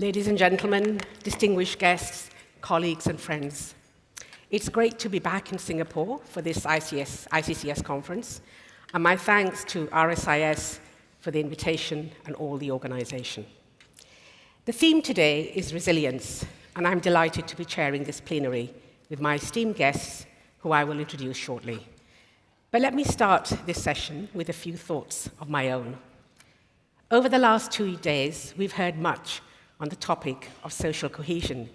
Ladies and gentlemen, distinguished guests, colleagues and friends, it's great to be back in Singapore for this ICCS conference, and my thanks to RSIS for the invitation and all the organization. The theme today is resilience, and I'm delighted to be chairing this plenary with my esteemed guests, who I will introduce shortly. But let me start this session with a few thoughts of my own. Over the last 2 days, we've heard much on the topic of social cohesion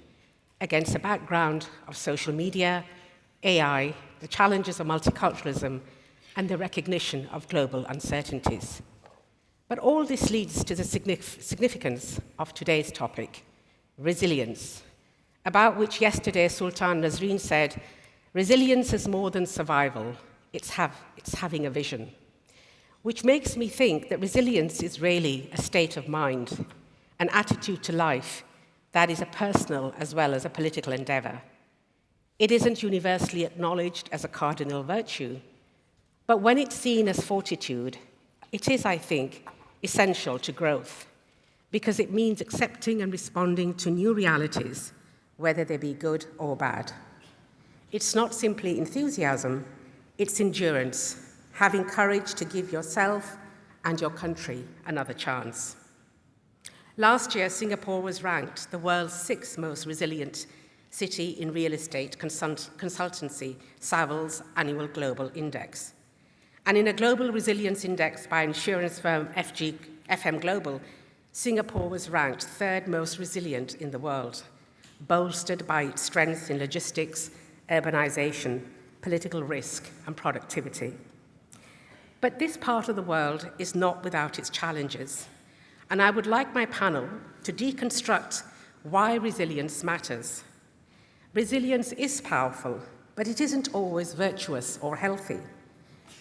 against a background of social media, AI, the challenges of multiculturalism, and the recognition of global uncertainties. But all this leads to the significance of today's topic, resilience, about which yesterday Sultan Nazreen said, resilience is more than survival, it's having a vision, which makes me think that resilience is really a state of mind, an attitude to life that is a personal as well as a political endeavor. It isn't universally acknowledged as a cardinal virtue, but when it's seen as fortitude, it is, I think, essential to growth, because it means accepting and responding to new realities, whether they be good or bad. It's not simply enthusiasm, it's endurance, having courage to give yourself and your country another chance. Last year, Singapore was ranked the world's 6th most resilient city in real estate consultancy, Savills Annual Global Index. And in a global resilience index by insurance firm FM Global, Singapore was ranked 3rd most resilient in the world, bolstered by its strength in logistics, urbanization, political risk, and productivity. But this part of the world is not without its challenges, and I would like my panel to deconstruct why resilience matters. Resilience is powerful, but it isn't always virtuous or healthy.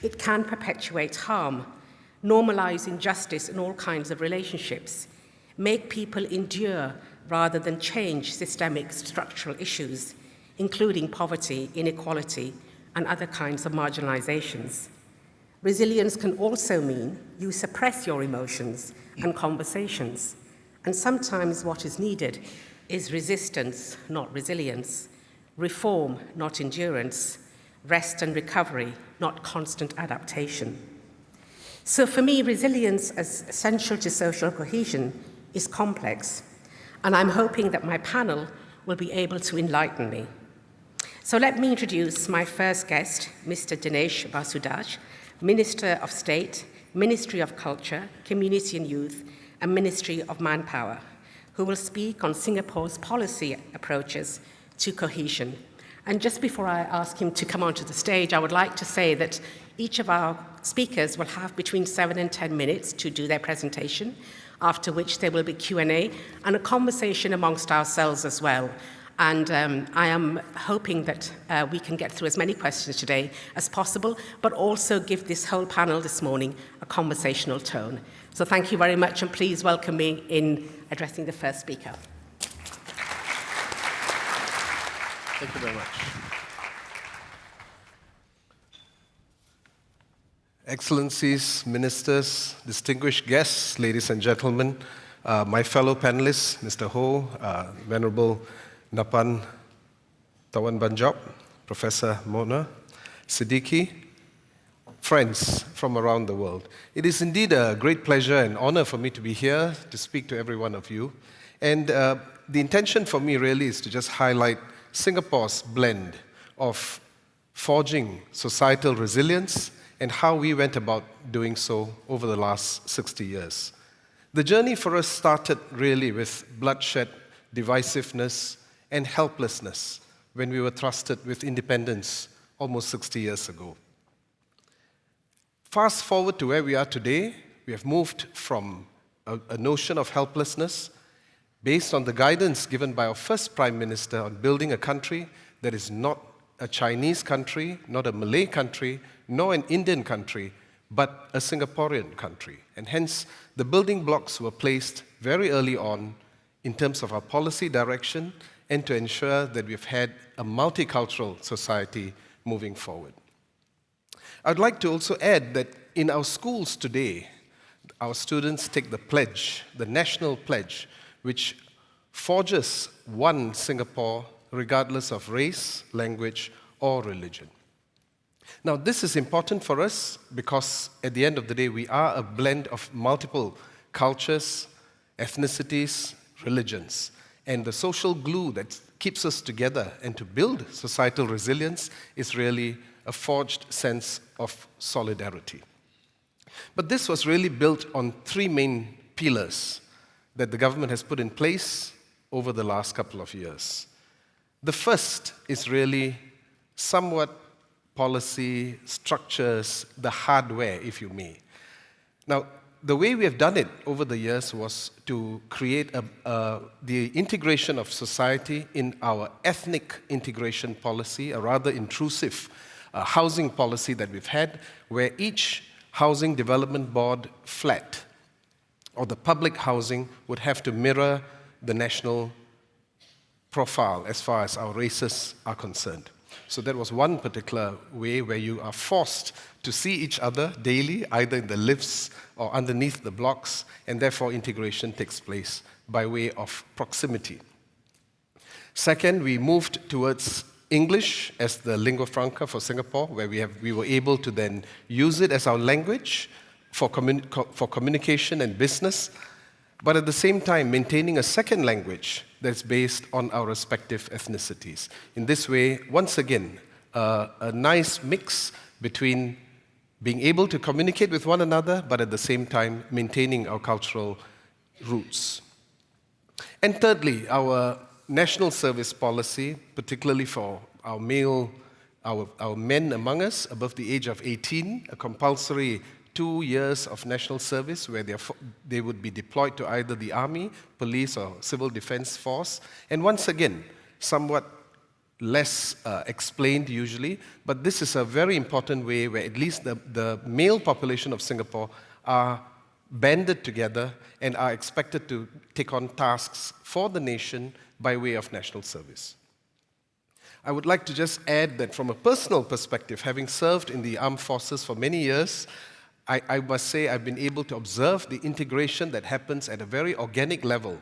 It can perpetuate harm, normalize injustice in all kinds of relationships, make people endure rather than change systemic structural issues, including poverty, inequality, and other kinds of marginalizations. Resilience can also mean you suppress your emotions and conversations, and sometimes what is needed is resistance, not resilience, reform, not endurance, rest and recovery, not constant adaptation. So for me, resilience as essential to social cohesion is complex, and I'm hoping that my panel will be able to enlighten me. So let me introduce my first guest, Mr. Dinesh Vasu Dash, Minister of State, Ministry of Culture, Community and Youth, and Ministry of Manpower, who will speak on Singapore's policy approaches to cohesion. And just before I ask him to come onto the stage, I would like to say that each of our speakers will have between 7 and 10 minutes to do their presentation, after which there will be Q&A and a conversation amongst ourselves as well. And I am hoping that we can get through as many questions today as possible, but also give this whole panel this morning a conversational tone. So thank you very much, and please welcome me in addressing the first speaker. Thank you very much. Excellencies, ministers, distinguished guests, ladies and gentlemen, my fellow panelists, Mr. Ho, Venerable Napan, Thawornbanjob, Professor Mona Siddiqui, friends from around the world. It is indeed a great pleasure and honor for me to be here to speak to every one of you. And the intention for me really is to just highlight Singapore's blend of forging societal resilience and how we went about doing so over the last 60 years. The journey for us started really with bloodshed, divisiveness, and helplessness when we were trusted with independence almost 60 years ago. Fast forward to where we are today, we have moved from a notion of helplessness based on the guidance given by our first Prime Minister on building a country that is not a Chinese country, not a Malay country, nor an Indian country, but a Singaporean country. And hence, the building blocks were placed very early on in terms of our policy direction and to ensure that we've had a multicultural society moving forward. I'd like to also add that in our schools today, our students take the pledge, the national pledge, which forges one Singapore regardless of race, language, or religion. Now, this is important for us because at the end of the day, we are a blend of multiple cultures, ethnicities, religions. And the social glue that keeps us together and to build societal resilience is really a forged sense of solidarity. But this was really built on three main pillars that the government has put in place over the last couple of years. The first is really somewhat policy, structures, the hardware, if you may. Now, the way we have done it over the years was to create the integration of society in our ethnic integration policy, a rather intrusive housing policy that we've had, where each housing development board flat or the public housing would have to mirror the national profile as far as our races are concerned. So that was one particular way where you are forced to see each other daily, either in the lifts or underneath the blocks, and therefore integration takes place by way of proximity. Second, we moved towards English as the lingua franca for Singapore, where we were able to then use it as our language for communication and business, but at the same time maintaining a second language that's based on our respective ethnicities. In this way, once again, a nice mix between being able to communicate with one another, but at the same time maintaining our cultural roots. And thirdly, our national service policy, particularly for our men among us above the age of 18, a compulsory 2 years of national service where they would be deployed to either the army, police, or civil defense force. And once again, somewhat less explained usually, but this is a very important way where at least the male population of Singapore are banded together and are expected to take on tasks for the nation by way of national service. I would like to just add that from a personal perspective, having served in the armed forces for many years, I must say I've been able to observe the integration that happens at a very organic level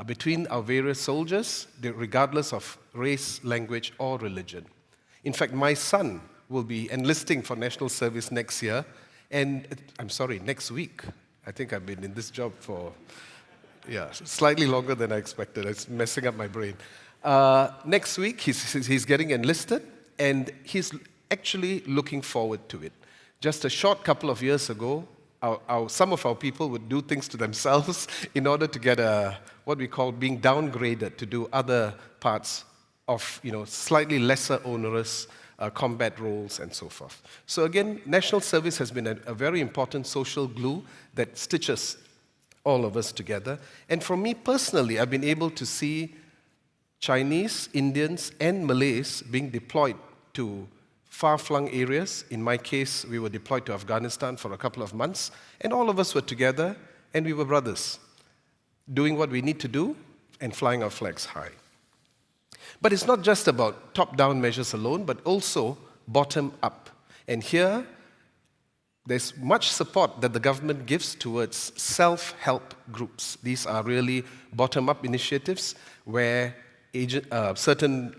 between our various soldiers, regardless of race, language, or religion. In fact, my son will be enlisting for national service next year, next week. I think I've been in this job for, slightly longer than I expected. It's messing up my brain. Next week, he's getting enlisted, and he's actually looking forward to it. Just a short couple of years ago, some of our people would do things to themselves in order to get what we call being downgraded to do other parts of slightly lesser onerous combat roles and so forth. So again, national service has been a very important social glue that stitches all of us together. And for me personally, I've been able to see Chinese, Indians, and Malays being deployed to far-flung areas. In my case, we were deployed to Afghanistan for a couple of months, and all of us were together, and we were brothers, doing what we need to do and flying our flags high. But it's not just about top-down measures alone, but also bottom-up. And here, there's much support that the government gives towards self-help groups. These are really bottom-up initiatives where certain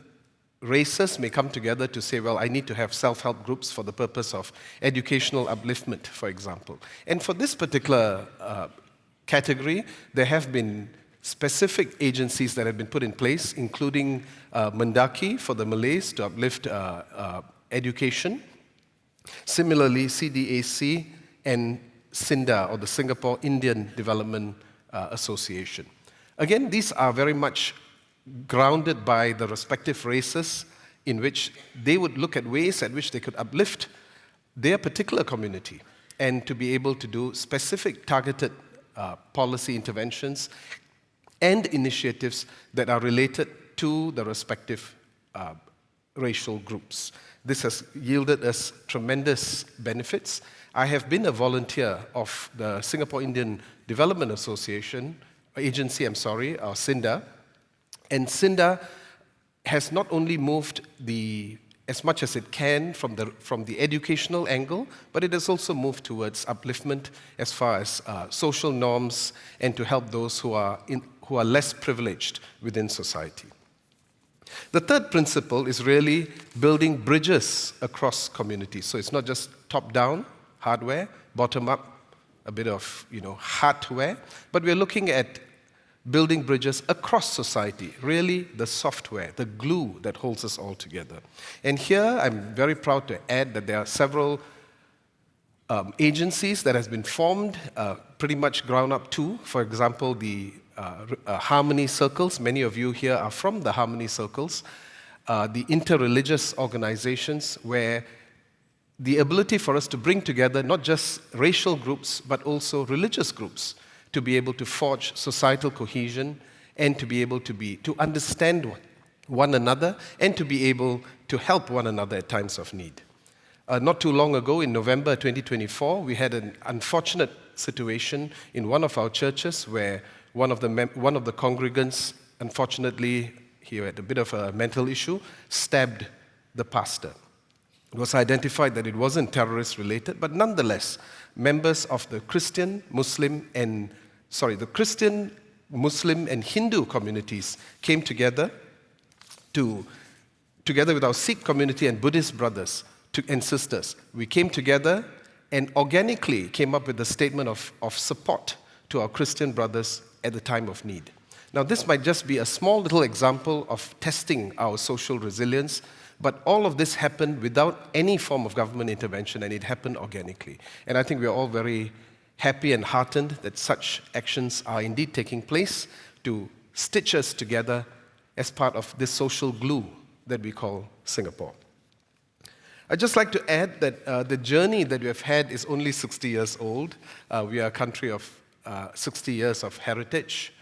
races may come together to say, well, I need to have self-help groups for the purpose of educational upliftment, for example. And for this particular category, there have been specific agencies that have been put in place, including Mendaki for the Malays to uplift education. Similarly, CDAC and SINDA, or the Singapore Indian Development Association. Again, these are very much grounded by the respective races in which they would look at ways at which they could uplift their particular community and to be able to do specific targeted policy interventions and initiatives that are related to the respective racial groups. This has yielded us tremendous benefits. I have been a volunteer of the Singapore Indian Development Agency, or SINDA, and SINDA has not only moved as much as it can from the educational angle, but it has also moved towards upliftment as far as social norms and to help those who are who are less privileged within society. The third principle is really building bridges across communities. So it's not just top-down hardware, bottom-up, a bit of hardware, but we're looking at building bridges across society, really the software, the glue that holds us all together. And here I'm very proud to add that there are several agencies that has been formed, pretty much ground up too. For example, the Harmony Circles. Many of you here are from the Harmony Circles, the interreligious organizations where the ability for us to bring together not just racial groups, but also religious groups to be able to forge societal cohesion and to be able to understand one another and to be able to help one another at times of need. Not too long ago, in November 2024, we had an unfortunate situation in one of our churches where one of the congregants, unfortunately, he had a bit of a mental issue, stabbed the pastor. It was identified that it wasn't terrorist-related, but nonetheless, members of the Christian, Muslim, and Hindu communities came together with our Sikh community and Buddhist brothers and sisters. We came together and organically came up with a statement of support to our Christian brothers at the time of need. Now, this might just be a small little example of testing our social resilience, but all of this happened without any form of government intervention, and it happened organically. And I think we're all very happy and heartened that such actions are indeed taking place to stitch us together as part of this social glue that we call Singapore. I'd just like to add that the journey that we have had is only 60 years old. We are a country of 60 years of heritage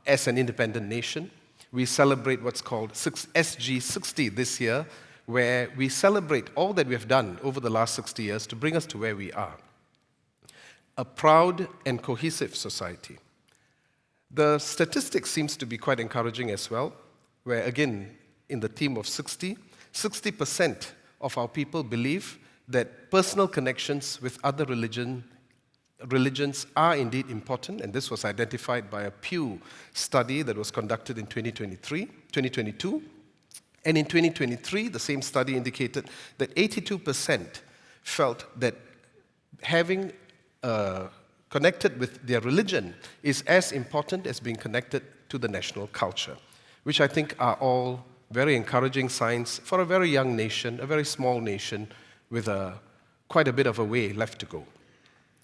as an independent nation. We celebrate what's called SG60 this year, where we celebrate all that we have done over the last 60 years to bring us to where we are. A proud and cohesive society. The statistics seems to be quite encouraging as well, where again, in the theme of 60% of our people believe that personal connections with other religions are indeed important, and this was identified by a Pew study that was conducted in 2022. And in 2023, the same study indicated that 82% felt that having connected with their religion is as important as being connected to the national culture, which I think are all very encouraging signs for a very young nation, a very small nation with quite a bit of a way left to go.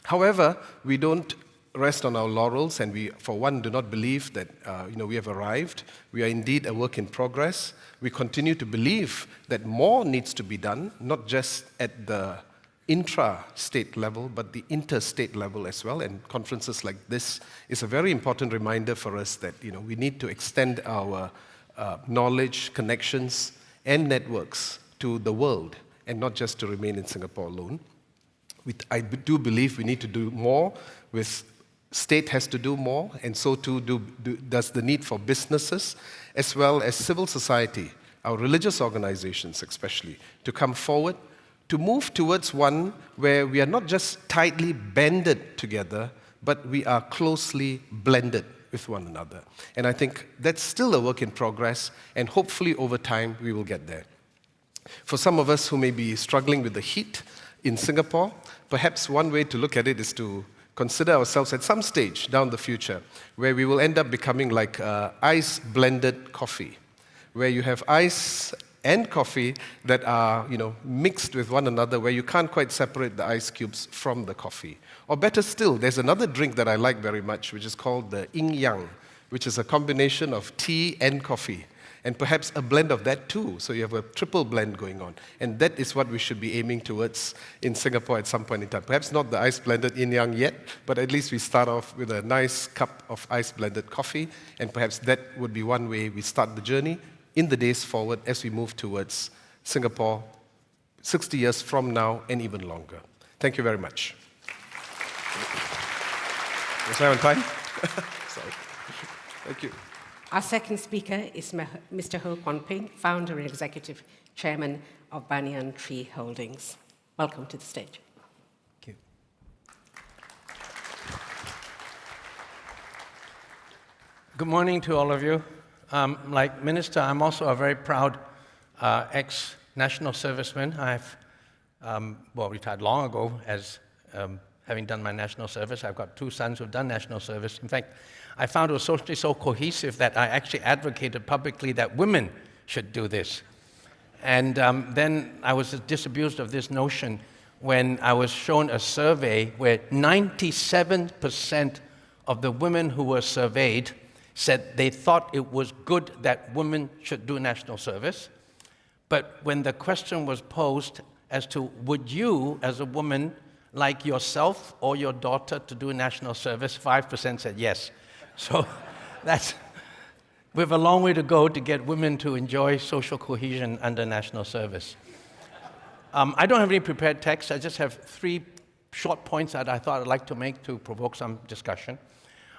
However, we don't rest on our laurels, and we, for one, do not believe that we have arrived. We are indeed a work in progress. We continue to believe that more needs to be done, not just at the intra-state level, but the interstate level as well. And conferences like this is a very important reminder for us that we need to extend our knowledge, connections, and networks to the world, and not just to remain in Singapore alone. I do believe we need to do more. State has to do more, and so too does the need for businesses, as well as civil society, our religious organizations especially, to come forward, to move towards one where we are not just tightly banded together, but we are closely blended with one another. And I think that's still a work in progress, and hopefully over time we will get there. For some of us who may be struggling with the heat in Singapore, perhaps one way to look at it is to consider ourselves at some stage down the future where we will end up becoming like ice-blended coffee, where you have ice and coffee that are mixed with one another, where you can't quite separate the ice cubes from the coffee. Or better still, there's another drink that I like very much, which is called the yin yang, which is a combination of tea and coffee, and perhaps a blend of that too. So you have a triple blend going on. And that is what we should be aiming towards in Singapore at some point in time. Perhaps not the ice-blended yin-yang yet, but at least we start off with a nice cup of ice-blended coffee, and perhaps that would be one way we start the journey in the days forward as we move towards Singapore 60 years from now and even longer. Thank you very much. Was I on time? Sorry. Thank you. Our second speaker is Mr. Kwon, founder and executive chairman of Banyan Tree Holdings. Welcome to the stage. Thank you. Good morning to all of you. Like Minister, I'm also a very proud ex-national serviceman. I've retired long ago as having done my national service. I've got 2 sons who've done national service. In fact, I found it was socially so cohesive that I actually advocated publicly that women should do this. And then I was disabused of this notion when I was shown a survey where 97% of the women who were surveyed said they thought it was good that women should do national service. But when the question was posed as to would you, as a woman, like yourself or your daughter to do national service, 5% said yes. So we have a long way to go to get women to enjoy social cohesion under national service. I don't have any prepared text. I just have 3 short points that I thought I'd like to make to provoke some discussion.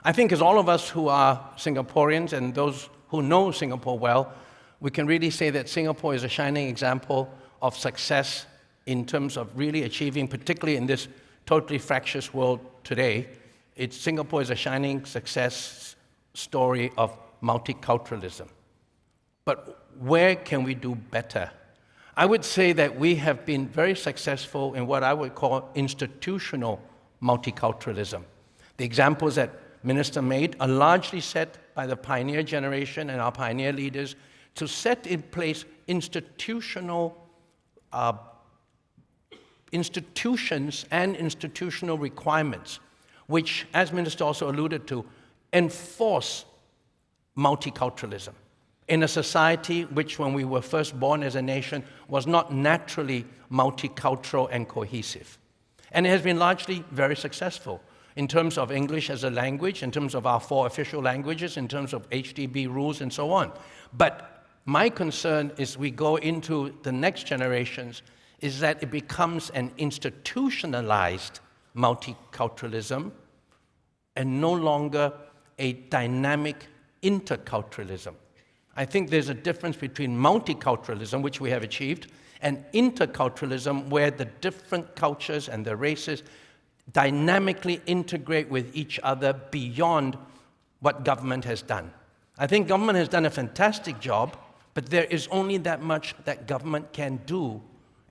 I think as all of us who are Singaporeans and those who know Singapore well, we can really say that Singapore is a shining example of success in terms of really achieving, particularly in this totally fractious world today. Singapore is a shining success story of multiculturalism. But where can we do better? I would say that we have been very successful in what I would call institutional multiculturalism. The examples that Minister made are largely set by the pioneer generation and our pioneer leaders to set in place institutions and institutional requirements, which, as Minister also alluded to, enforce multiculturalism in a society which, when we were first born as a nation, was not naturally multicultural and cohesive. And it has been largely very successful in terms of English as a language, in terms of our 4 official languages, in terms of HDB rules, and so on. But my concern as we go into the next generations is that it becomes an institutionalized multiculturalism and no longer a dynamic interculturalism. I think there's a difference between multiculturalism, which we have achieved, and interculturalism, where the different cultures and the races dynamically integrate with each other beyond what government has done. I think government has done a fantastic job, but there is only that much that government can do.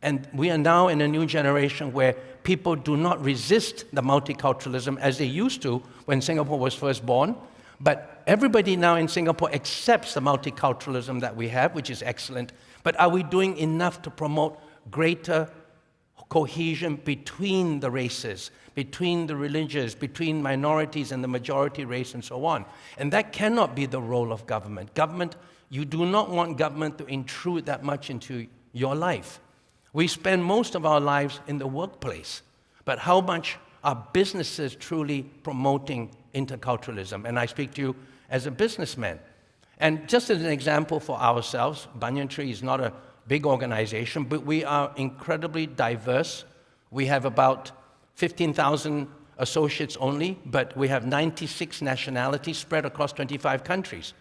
And we are now in a new generation where people do not resist the multiculturalism as they used to when Singapore was first born. But everybody now in Singapore accepts the multiculturalism that we have, which is excellent. But are we doing enough to promote greater cohesion between the races, between the religions, between minorities and the majority race, and so on? And that cannot be the role of government. You do not want government to intrude that much into your life. We spend most of our lives in the workplace, but how much are businesses truly promoting interculturalism? And I speak to you as a businessman. And just as an example for ourselves, Banyan Tree is not a big organization, but we are incredibly diverse. We have about 15,000 associates only, but we have 96 nationalities spread across 25 countries.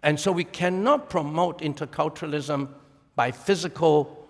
And so we cannot promote interculturalism by physical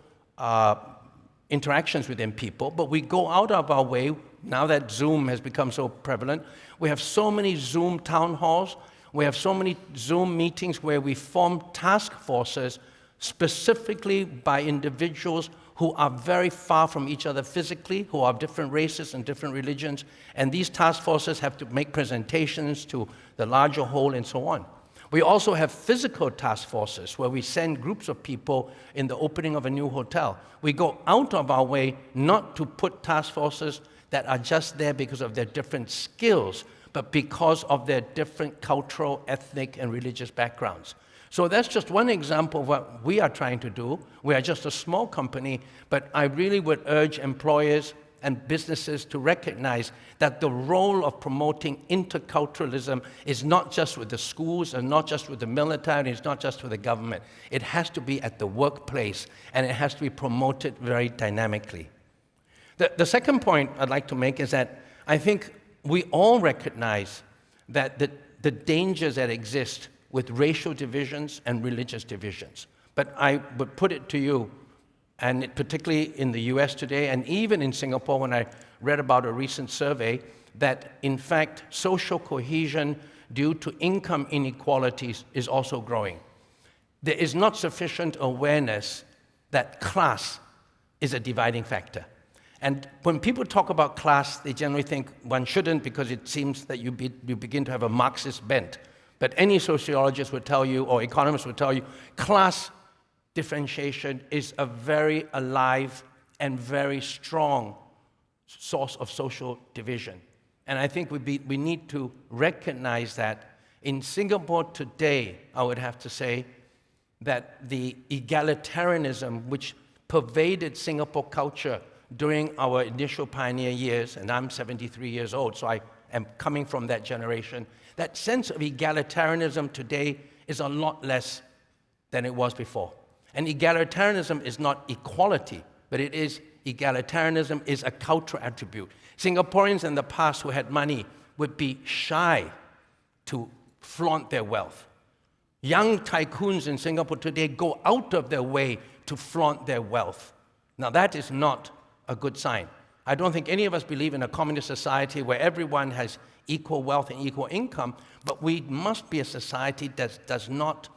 interactions within people, but we go out of our way. Now that Zoom has become so prevalent, we have so many Zoom town halls, we have so many Zoom meetings where we form task forces specifically by individuals who are very far from each other physically, who are of different races and different religions, and these task forces have to make presentations to the larger whole and so on. We also have physical task forces where we send groups of people in the opening of a new hotel. We go out of our way not to put task forces that are just there because of their different skills, but because of their different cultural, ethnic, and religious backgrounds. So that's just one example of what we are trying to do. We are just a small company, but I really would urge employers and businesses to recognize that the role of promoting interculturalism is not just with the schools and not just with the military, and it's not just with the government. It has to be at the workplace, and it has to be promoted very dynamically. The second point I'd like to make is that I think we all recognize that the dangers that exist with racial divisions and religious divisions. But I would put it to you, and particularly in the US today, and even in Singapore when I read about a recent survey, that in fact social cohesion due to income inequalities is also growing. There is not sufficient awareness that class is a dividing factor. And when people talk about class, they generally think one shouldn't because it seems that you begin to have a Marxist bent. But any sociologist would tell you, or economist would tell you, class differentiation is a very alive and very strong source of social division. And I think we need to recognize that. In Singapore today, I would have to say that the egalitarianism which pervaded Singapore culture during our initial pioneer years, and I'm 73 years old, so I am coming from that generation, that sense of egalitarianism today is a lot less than it was before. And egalitarianism is not equality, but it is egalitarianism is a cultural attribute. Singaporeans in the past who had money would be shy to flaunt their wealth. Young tycoons in Singapore today go out of their way to flaunt their wealth. Now that is not a good sign. I don't think any of us believe in a communist society where everyone has equal wealth and equal income, but we must be a society that does not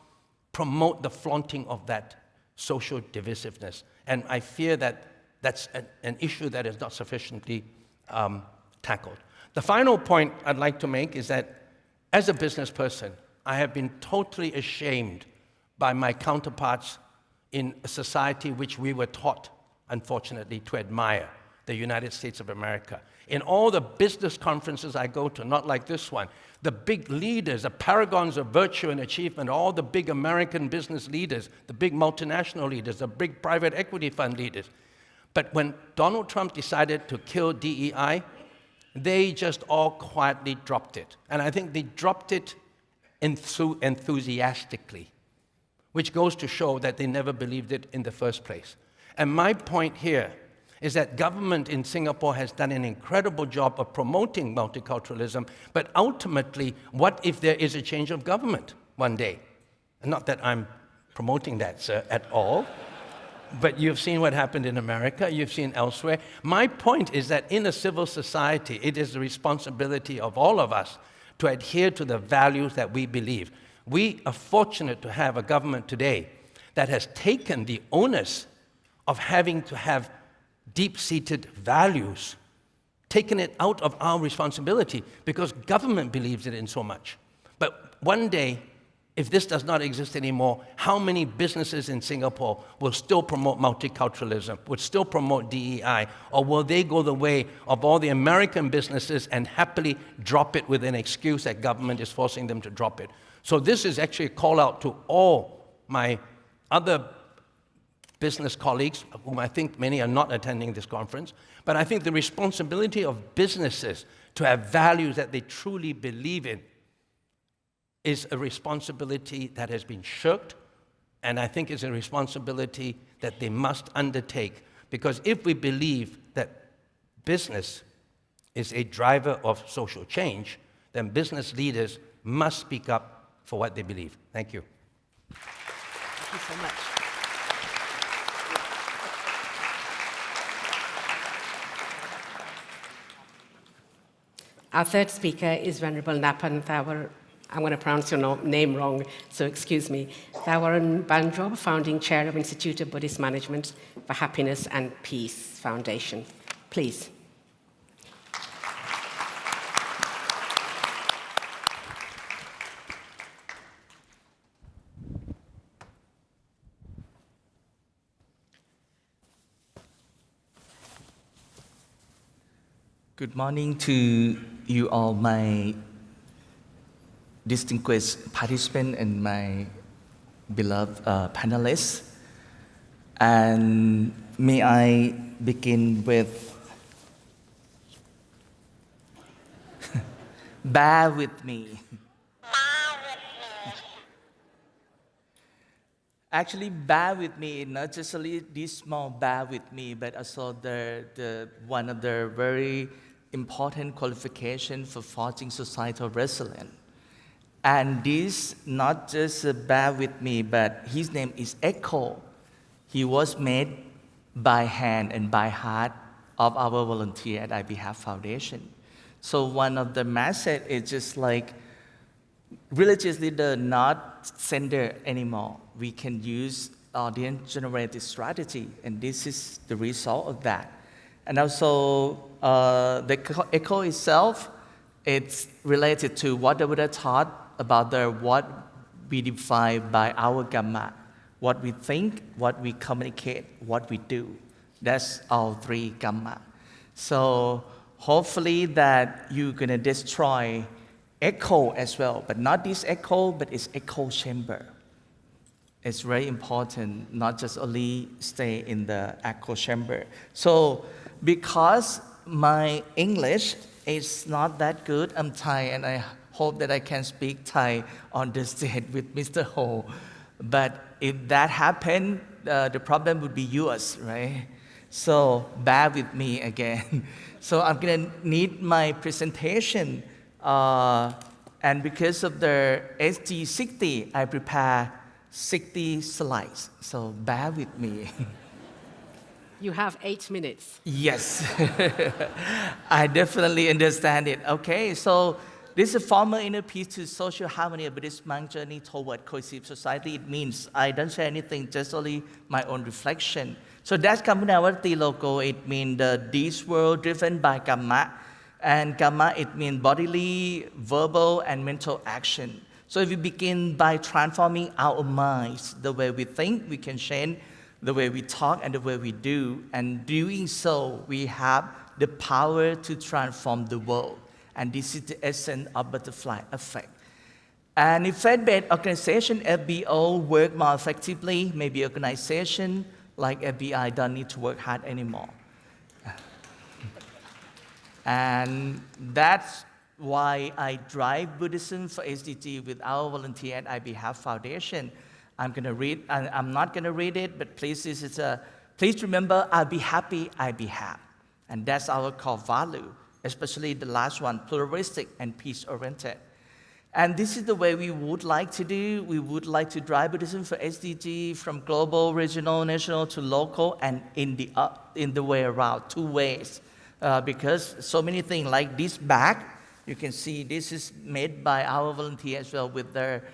promote the flaunting of that social divisiveness. And I fear that that's an issue that is not sufficiently tackled. The final point I'd like to make is that as a business person, I have been totally ashamed by my counterparts in a society which we were taught, unfortunately, to admire, the United States of America. In all the business conferences I go to, not like this one, the big leaders, the paragons of virtue and achievement, all the big American business leaders, the big multinational leaders, the big private equity fund leaders. But when Donald Trump decided to kill DEI, they just all quietly dropped it. And I think they dropped it enthusiastically, which goes to show that they never believed it in the first place. And my point here is that government in Singapore has done an incredible job of promoting multiculturalism, but ultimately, what if there is a change of government one day? And not that I'm promoting that, sir, at all, but you've seen what happened in America, you've seen elsewhere. My point is that in a civil society, it is the responsibility of all of us to adhere to the values that we believe. We are fortunate to have a government today that has taken the onus of having to have deep-seated values, taken it out of our responsibility because government believes it in so much. But one day, if this does not exist anymore, how many businesses in Singapore will still promote multiculturalism, would still promote DEI, or will they go the way of all the American businesses and happily drop it with an excuse that government is forcing them to drop it? So this is actually a call out to all my other business colleagues, whom I think many are not attending this conference, but I think the responsibility of businesses to have values that they truly believe in is a responsibility that has been shirked, and I think it's a responsibility that they must undertake, because if we believe that business is a driver of social change, then business leaders must speak up for what they believe. Thank you. Thank you so much. Our third speaker is Venerable Napan Thawar. I'm going to pronounce your name wrong, so excuse me. Thawornbanjob, founding chair of Institute of Buddhist Management for Happiness and Peace Foundation. Please. Good morning to you all, my distinguished participants and my beloved panelists. And may I begin with, bear with me. Actually, bear with me, not just only this small bear with me, but also the one of the very important qualifications for forging societal resilience. And this, not just bear with me, but his name is Echo. He was made by hand and by heart of our volunteer at I Behalf Foundation. So one of the message is just like, religious leader not center anymore. We can use audience-generated strategy, and this is the result of that. And also, the echo itself, it's related to what the Buddha taught about what we define by our Kamma, what we think, what we communicate, what we do. That's all three Kamma. So hopefully that you're going to destroy echo as well, but not this echo, but it's echo chamber. It's very important, not just only stay in the echo chamber. So because my English is not that good, I'm Thai, and I hope that I can speak Thai on the stage with Mr. Ho. But if that happened, the problem would be yours, right? So bear with me again. So I'm gonna need my presentation, and because of the SG60, I prepare 60 slides. So bear with me. You have 8 minutes. Yes, I definitely understand it. Okay, so this is a formal inner peace to social harmony of Buddhist monk journey toward cohesive society. It means I don't say anything, just only my own reflection. So that's Kammunawati logo. It means this world driven by Kamma. And Kamma, it means bodily, verbal, and mental action. So if we begin by transforming our minds, the way we think, we can change the way we talk and the way we do. And doing so, we have the power to transform the world. And this is the essence of butterfly effect. And if faith-based organization, FBO, work more effectively, maybe organization like FBI don't need to work hard anymore. And that's why I drive Buddhism for SDG with our volunteer at IBHAP Foundation. I'm going to read, and I'm not going to read it, but please, please remember, I'll be happy, I be happy. And that's our core value, especially the last one, pluralistic and peace-oriented. And this is the way we would like to do. We would like to drive Buddhism for SDG from global, regional, national to local, and in the way around, two ways. Because so many things like this bag, you can see this is made by our volunteers as well with their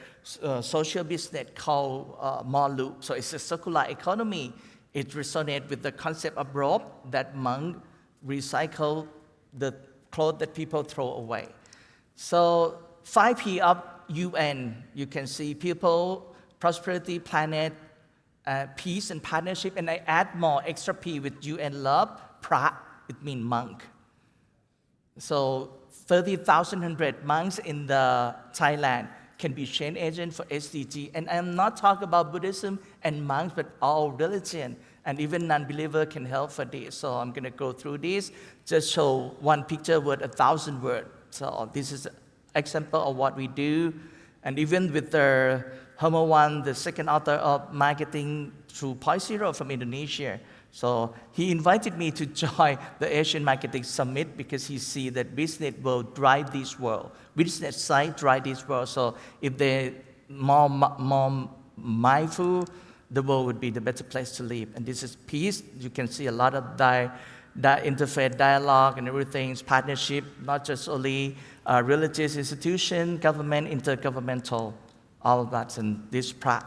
social business called More Loop. So it's a circular economy. It resonates with the concept of rope that monks recycle the clothes that people throw away. So 5P of UN, you can see people, prosperity, planet, peace and partnership, and I add more extra P with UN love, pra, it means monk. So 30,100 monks in the Thailand can be change agent for SDG. And I'm not talking about Buddhism and monks, but all religion. And even non-believer can help for this. So I'm going to go through this. Just show one picture worth 1,000 words. So this is an example of what we do. And even with the Homo One, the second author of Marketing Through Point Zero from Indonesia. So he invited me to join the Asian Marketing Summit because he sees that business will drive this world. Business side drive this world. So if they're more mindful, the world would be the better place to live. And this is peace. You can see a lot of interfaith dialogue and everything. It's partnership, not just only religious institution, government, intergovernmental, all of that in this part.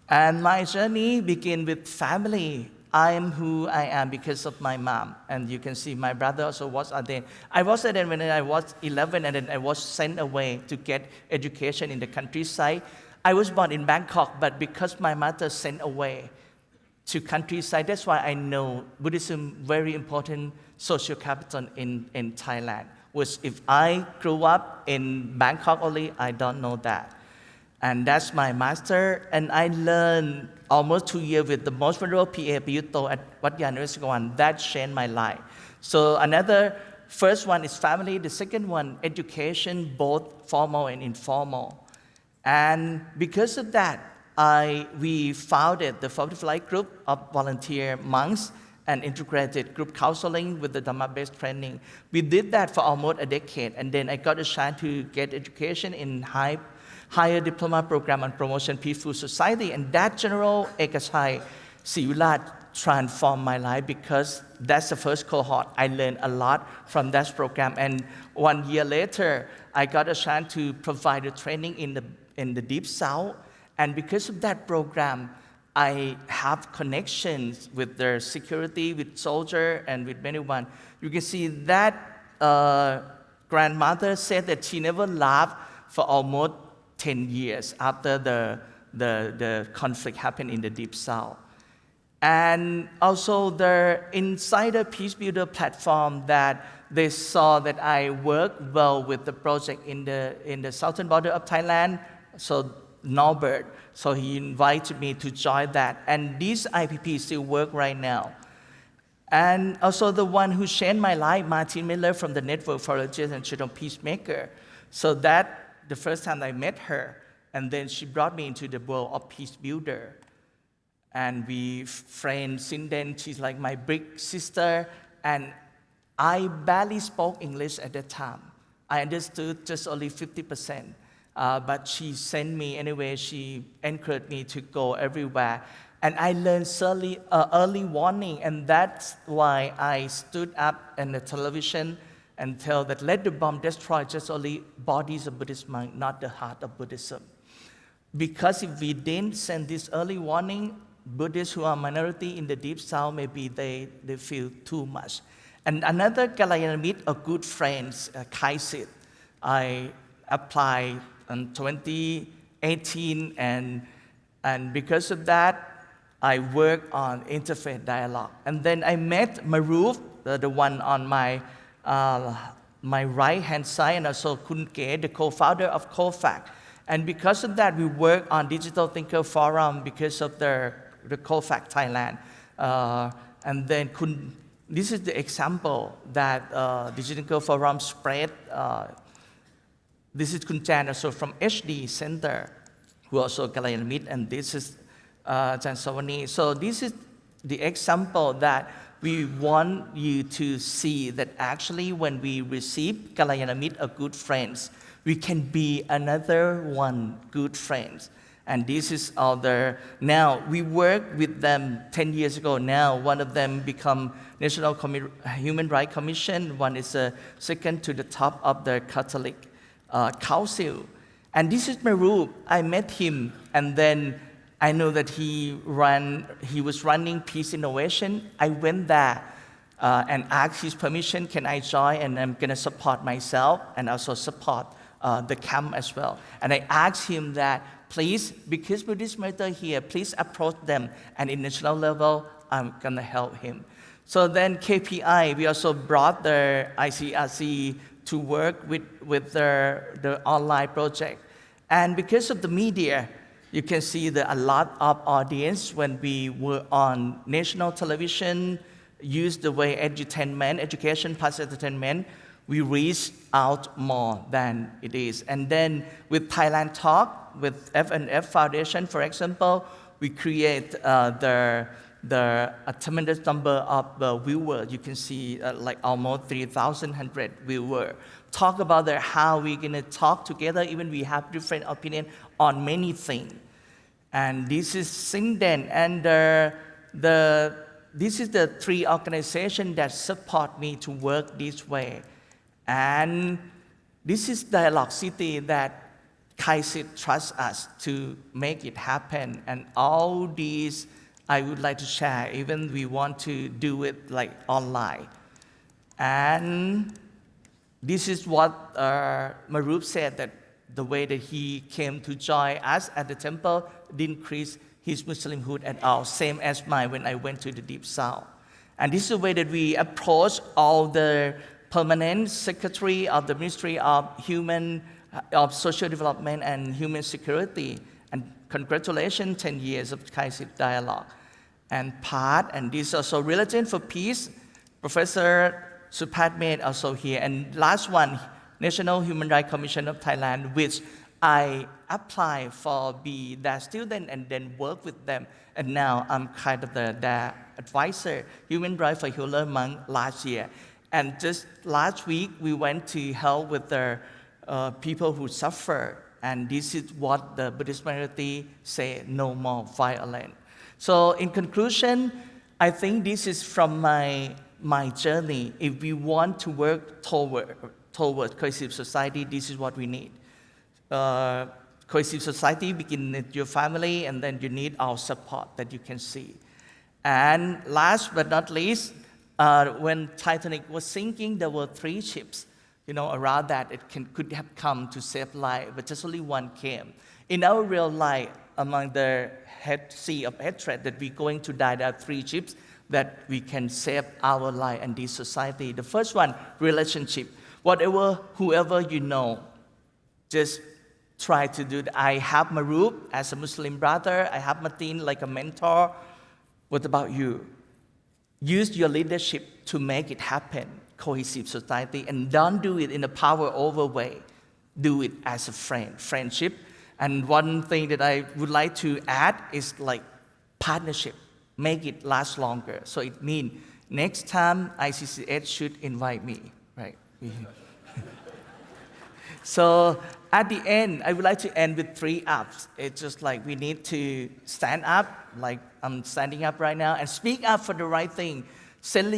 And my journey began with family. I am who I am because of my mom. And you can see my brother also was ordained. I was ordained when I was 11, and then I was sent away to get education in the countryside. I was born in Bangkok, but because my mother sent away to countryside, that's why I know Buddhism, very important social capital in Thailand. Which if I grew up in Bangkok only, I don't know that. And that's my master, and I learned almost 2 years with the most venerable PA Piyuto at Wat Yan University. That changed my life. So another, first one is family, the second one, education, both formal and informal. And because of that, we founded the 45 group of volunteer monks and integrated group counseling with the Dhamma-based training. We did that for almost a decade, and then I got a chance to get education in higher diploma program on promotion peaceful society, and that General Ekachai Sivilat transformed my life because that's the first cohort. I learned a lot from that program. And 1 year later, I got a chance to provide a training in the Deep South. And because of that program, I have connections with the security, with soldier, and with anyone. You can see that grandmother said that she never laughed for almost 10 years after the conflict happened in the Deep South. And also the Insider Peace Builder platform that they saw that I worked well with the project in the southern border of Thailand, so Norbert. So he invited me to join that. And this IPP still work right now. And also the one who changed my life, Martin Miller from the Network for Religious and Children Peacemaker. So that the first time I met her, and then she brought me into the world of Peace Builder. And we friends since then. She's like my big sister. And I barely spoke English at that time. I understood just only 50%. But she sent me anyway. She encouraged me to go everywhere. And I learned early warning. And that's why I stood up on the television and tell that let the bomb destroy just only bodies of Buddhist monks, not the heart of Buddhism. Because if we didn't send this early warning, Buddhists who are minority in the Deep South, maybe they feel too much. And another Kalayana a good friend, Kaisit, I applied in 2018, and because of that, I worked on interfaith dialogue. And then I met Maruf, the one on my right-hand side, and also Kun Ke, the co-founder of COFAC. And because of that, we work on Digital Thinker Forum because of the COFAC Thailand. And then this is the example that Digital Thinker Forum spread. This is Kun Jan, also from HD Center, who also Kalayana, and this is Jan Sawani. So this is the example that we want you to see that actually when we receive Kalayana, a good friends, we can be another one good friends. And this is other. Now, we worked with them 10 years ago. Now, one of them become National Human Rights Commission. One is second to the top of the Catholic Council. And this is Meru. I met him, and then I know that he was running Peace Innovation. I went there and asked his permission, can I join? And I'm going to support myself and also support the camp as well. And I asked him that, please, because Buddhist matter here, please approach them. And in national level, I'm going to help him. So then KPI, we also brought the ICRC to work with the online project. And because of the media, you can see a lot of audience when we were on national television, use the way edutainment, education plus entertainment, we reach out more than it is. And then with Thailand Talk, with F&F Foundation, for example, we create a tremendous number of viewers. You can see like almost 3,100 viewers. Talk about how we're going to talk together, even we have different opinion on many things. And this is Singden, and this is the three organizations that support me to work this way. And this is Dialogue City that Kaisit trusts us to make it happen. And all these I would like to share, even we want to do it like online. And this is what Marup said, that the way that he came to join us at the temple didn't increase his Muslimhood at all, same as mine when I went to the Deep South. And this is the way that we approach all the permanent secretary of the Ministry of Social Development and Human Security. And congratulations, 10 years of Kaisit Dialogue. And this is also Religion for Peace, Professor Supat made also here. And last one, National Human Rights Commission of Thailand, which I applied for be their student and then work with them. And now I'm kind of their advisor, Human Rights for Healer Monk last year. And just last week, we went to help with the people who suffer. And this is what the Buddhist minority say, no more violence. So in conclusion, I think this is from my journey. If we want to work toward cohesive society, this is what we need. Cohesive society begins with your family, and then you need our support that you can see. And last but not least, when Titanic was sinking, there were 3 ships, around that it could have come to save life, but just only one came. In our real life, among the sea of hatred that we're going to die, there are 3 ships that we can save our life and this society. The first one, relationship. Whoever you know, just try to do that. I have Maroof as a Muslim brother. I have Mateen like a mentor. What about you? Use your leadership to make it happen, cohesive society, and don't do it in a power over way. Do it as a friendship. And one thing that I would like to add is like partnership. Make it last longer. So it means next time ICCS should invite me, right? So at the end, I would like to end with 3 ups. It's just like we need to stand up, like I'm standing up right now, and speak up for the right thing. Send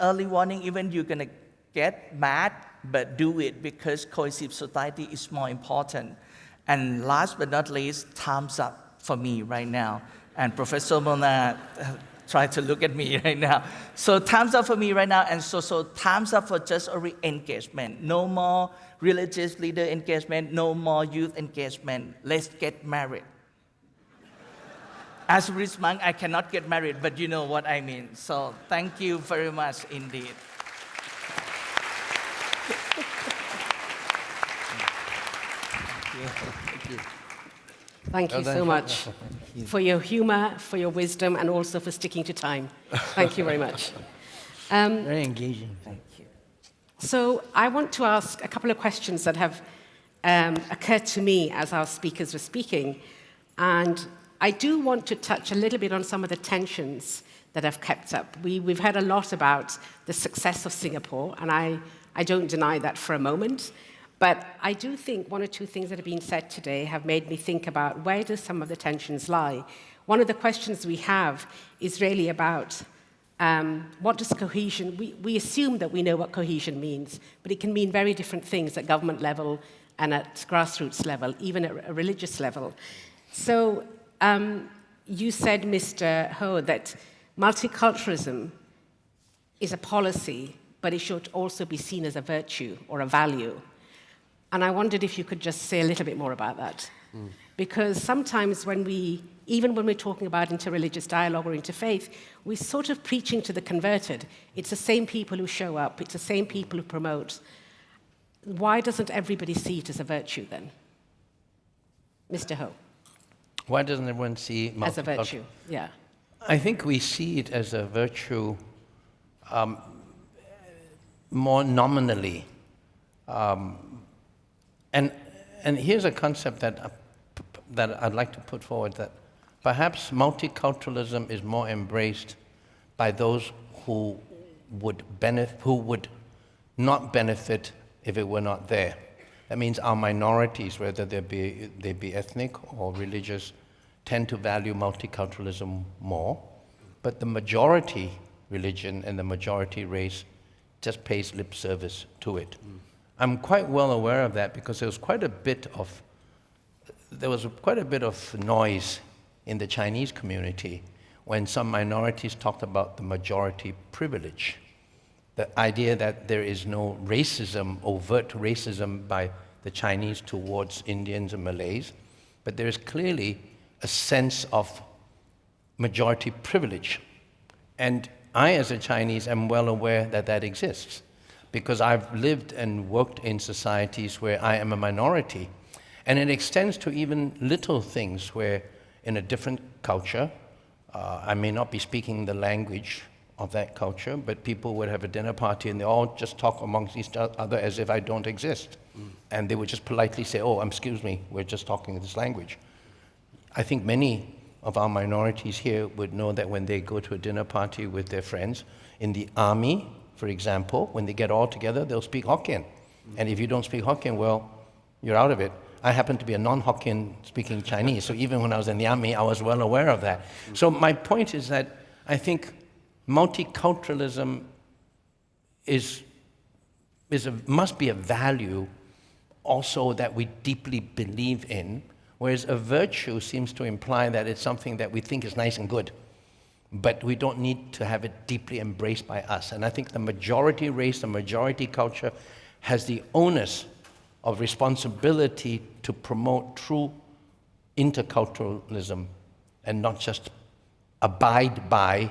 early warning, even you're going to get mad, but do it because cohesive society is more important. And last but not least, time's up for me right now. And Professor Mona tried to look at me right now. So time's up for me right now, and so time's up for just a re-engagement. No more religious leader engagement, no more youth engagement. Let's get married. As a Buddhist monk, I cannot get married, but you know what I mean. So thank you very much indeed. Thank you so much for your humor, for your wisdom, and also for sticking to time. Thank you very much. Very engaging. Thank you. So I want to ask a couple of questions that have occurred to me as our speakers were speaking. And I do want to touch a little bit on some of the tensions that have kept up. We've heard a lot about the success of Singapore, and I don't deny that for a moment. But I do think 1 or 2 things that have been said today have made me think about where do some of the tensions lie. One of the questions we have is really about what does cohesion, we assume that we know what cohesion means, but it can mean very different things at government level and at grassroots level, even at a religious level. So you said, Mr. Ho, that multiculturalism is a policy, but it should also be seen as a virtue or a value. And I wondered if you could just say a little bit more about that. Because sometimes even when we're talking about interreligious dialogue or interfaith, we're sort of preaching to the converted. It's the same people who show up. It's the same people who promote. Why doesn't everybody see it as a virtue then? Mr. Ho. Why doesn't everyone see as a virtue? Yeah. I think we see it as a virtue more nominally. And here's a concept that I'd like to put forward, that perhaps multiculturalism is more embraced by those who would not benefit if it were not there. That means our minorities, whether they be ethnic or religious, tend to value multiculturalism more, but the majority religion and the majority race just pays lip service to it. I'm quite well aware of that because there was quite a bit of noise in the Chinese community when some minorities talked about the majority privilege, the idea that there is no racism, overt racism by the Chinese towards Indians and Malays, but there is clearly a sense of majority privilege. And I, as a Chinese, am well aware that that exists, because I've lived and worked in societies where I am a minority. And it extends to even little things where in a different culture, I may not be speaking the language of that culture, but people would have a dinner party and they all just talk amongst each other as if I don't exist. And they would just politely say, oh, excuse me, we're just talking this language. I think many of our minorities here would know that when they go to a dinner party with their friends, in the army, for example, when they get all together, they'll speak Hokkien. And if you don't speak Hokkien, well, you're out of it. I happen to be a non-Hokkien speaking Chinese, so even when I was in the army, I was well aware of that. So my point is that I think multiculturalism must be a value also that we deeply believe in, whereas a virtue seems to imply that it's something that we think is nice and good, but we don't need to have it deeply embraced by us. And I think the majority race, the majority culture, has the onus of responsibility to promote true interculturalism and not just abide by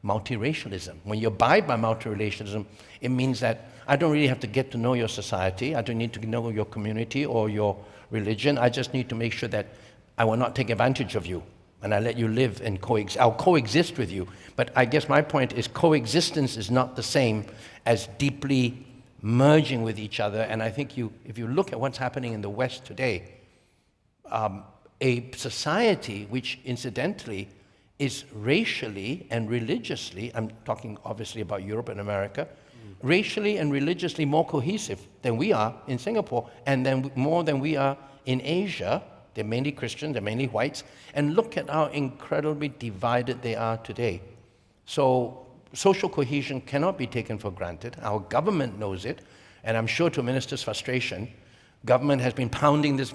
multiracialism. When you abide by multiracialism, it means that I don't really have to get to know your society, I don't need to know your community or your religion, I just need to make sure that I will not take advantage of you and I let you live and I'll coexist with you. But I guess my point is coexistence is not the same as deeply merging with each other. And I think if you look at what's happening in the West today, a society which incidentally is racially and religiously, I'm talking obviously about Europe and America, racially and religiously more cohesive than we are in Singapore, and then more than we are in Asia. They're mainly Christian, they're mainly whites, and look at how incredibly divided they are today. So social cohesion cannot be taken for granted. Our government knows it, and I'm sure to Minister's frustration, government has been pounding this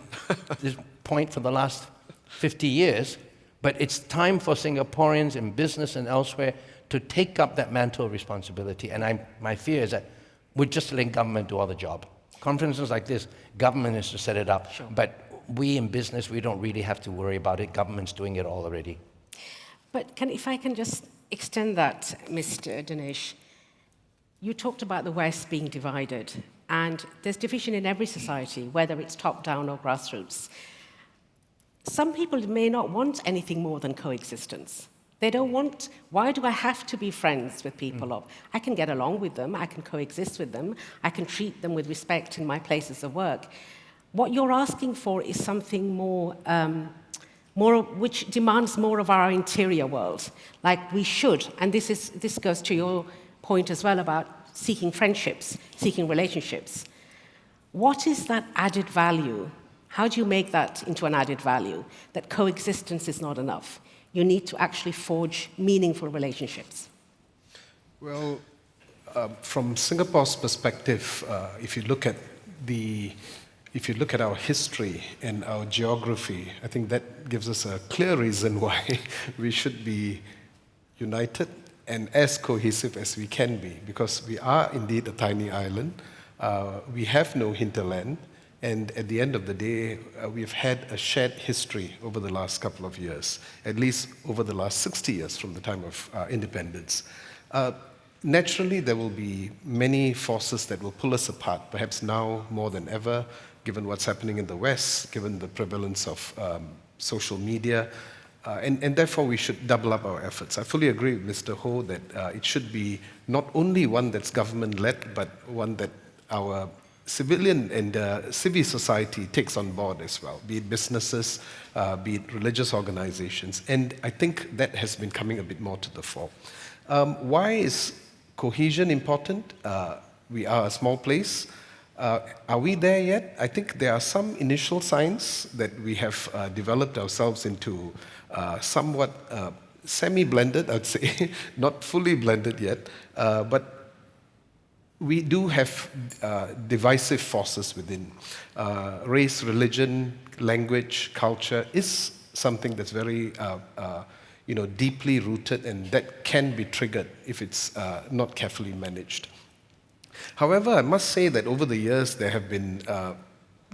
point for the last 50 years, but it's time for Singaporeans in business and elsewhere to take up that mantle of responsibility. And my fear is that we're just letting government do all the job. Conferences like this, government is to set it up, sure. But we in business, we don't really have to worry about it. Government's doing it all already. But if I can just extend that, Mr. Dinesh, you talked about the West being divided, and there's division in every society, whether it's top-down or grassroots. Some people may not want anything more than coexistence. They don't want, why do I have to be friends with people? I can get along with them, I can coexist with them, I can treat them with respect in my places of work. What you're asking for is something more which demands more of our interior world. Like we should, and this goes to your point as well about seeking friendships, seeking relationships. What is that added value? How do you make that into an added value? That coexistence is not enough. You need to actually forge meaningful relationships. Well, from Singapore's perspective, if you look at our history and our geography, I think that gives us a clear reason why we should be united and as cohesive as we can be, because we are indeed a tiny island. We have no hinterland, and at the end of the day, we've had a shared history over the last couple of years, at least over the last 60 years from the time of independence. Naturally, there will be many forces that will pull us apart, perhaps now more than ever, given what's happening in the West, given the prevalence of social media, and therefore we should double up our efforts. I fully agree with Mr. Ho that it should be not only one that's government-led, but one that our civilian and civil society takes on board as well, be it businesses, be it religious organizations, and I think that has been coming a bit more to the fore. Why is cohesion important? We are a small place. Are we there yet? I think there are some initial signs that we have developed ourselves into somewhat semi-blended, I'd say, not fully blended yet, but we do have divisive forces within. Race, religion, language, culture is something that's very deeply rooted, and that can be triggered if it's not carefully managed. However, I must say that over the years, there have been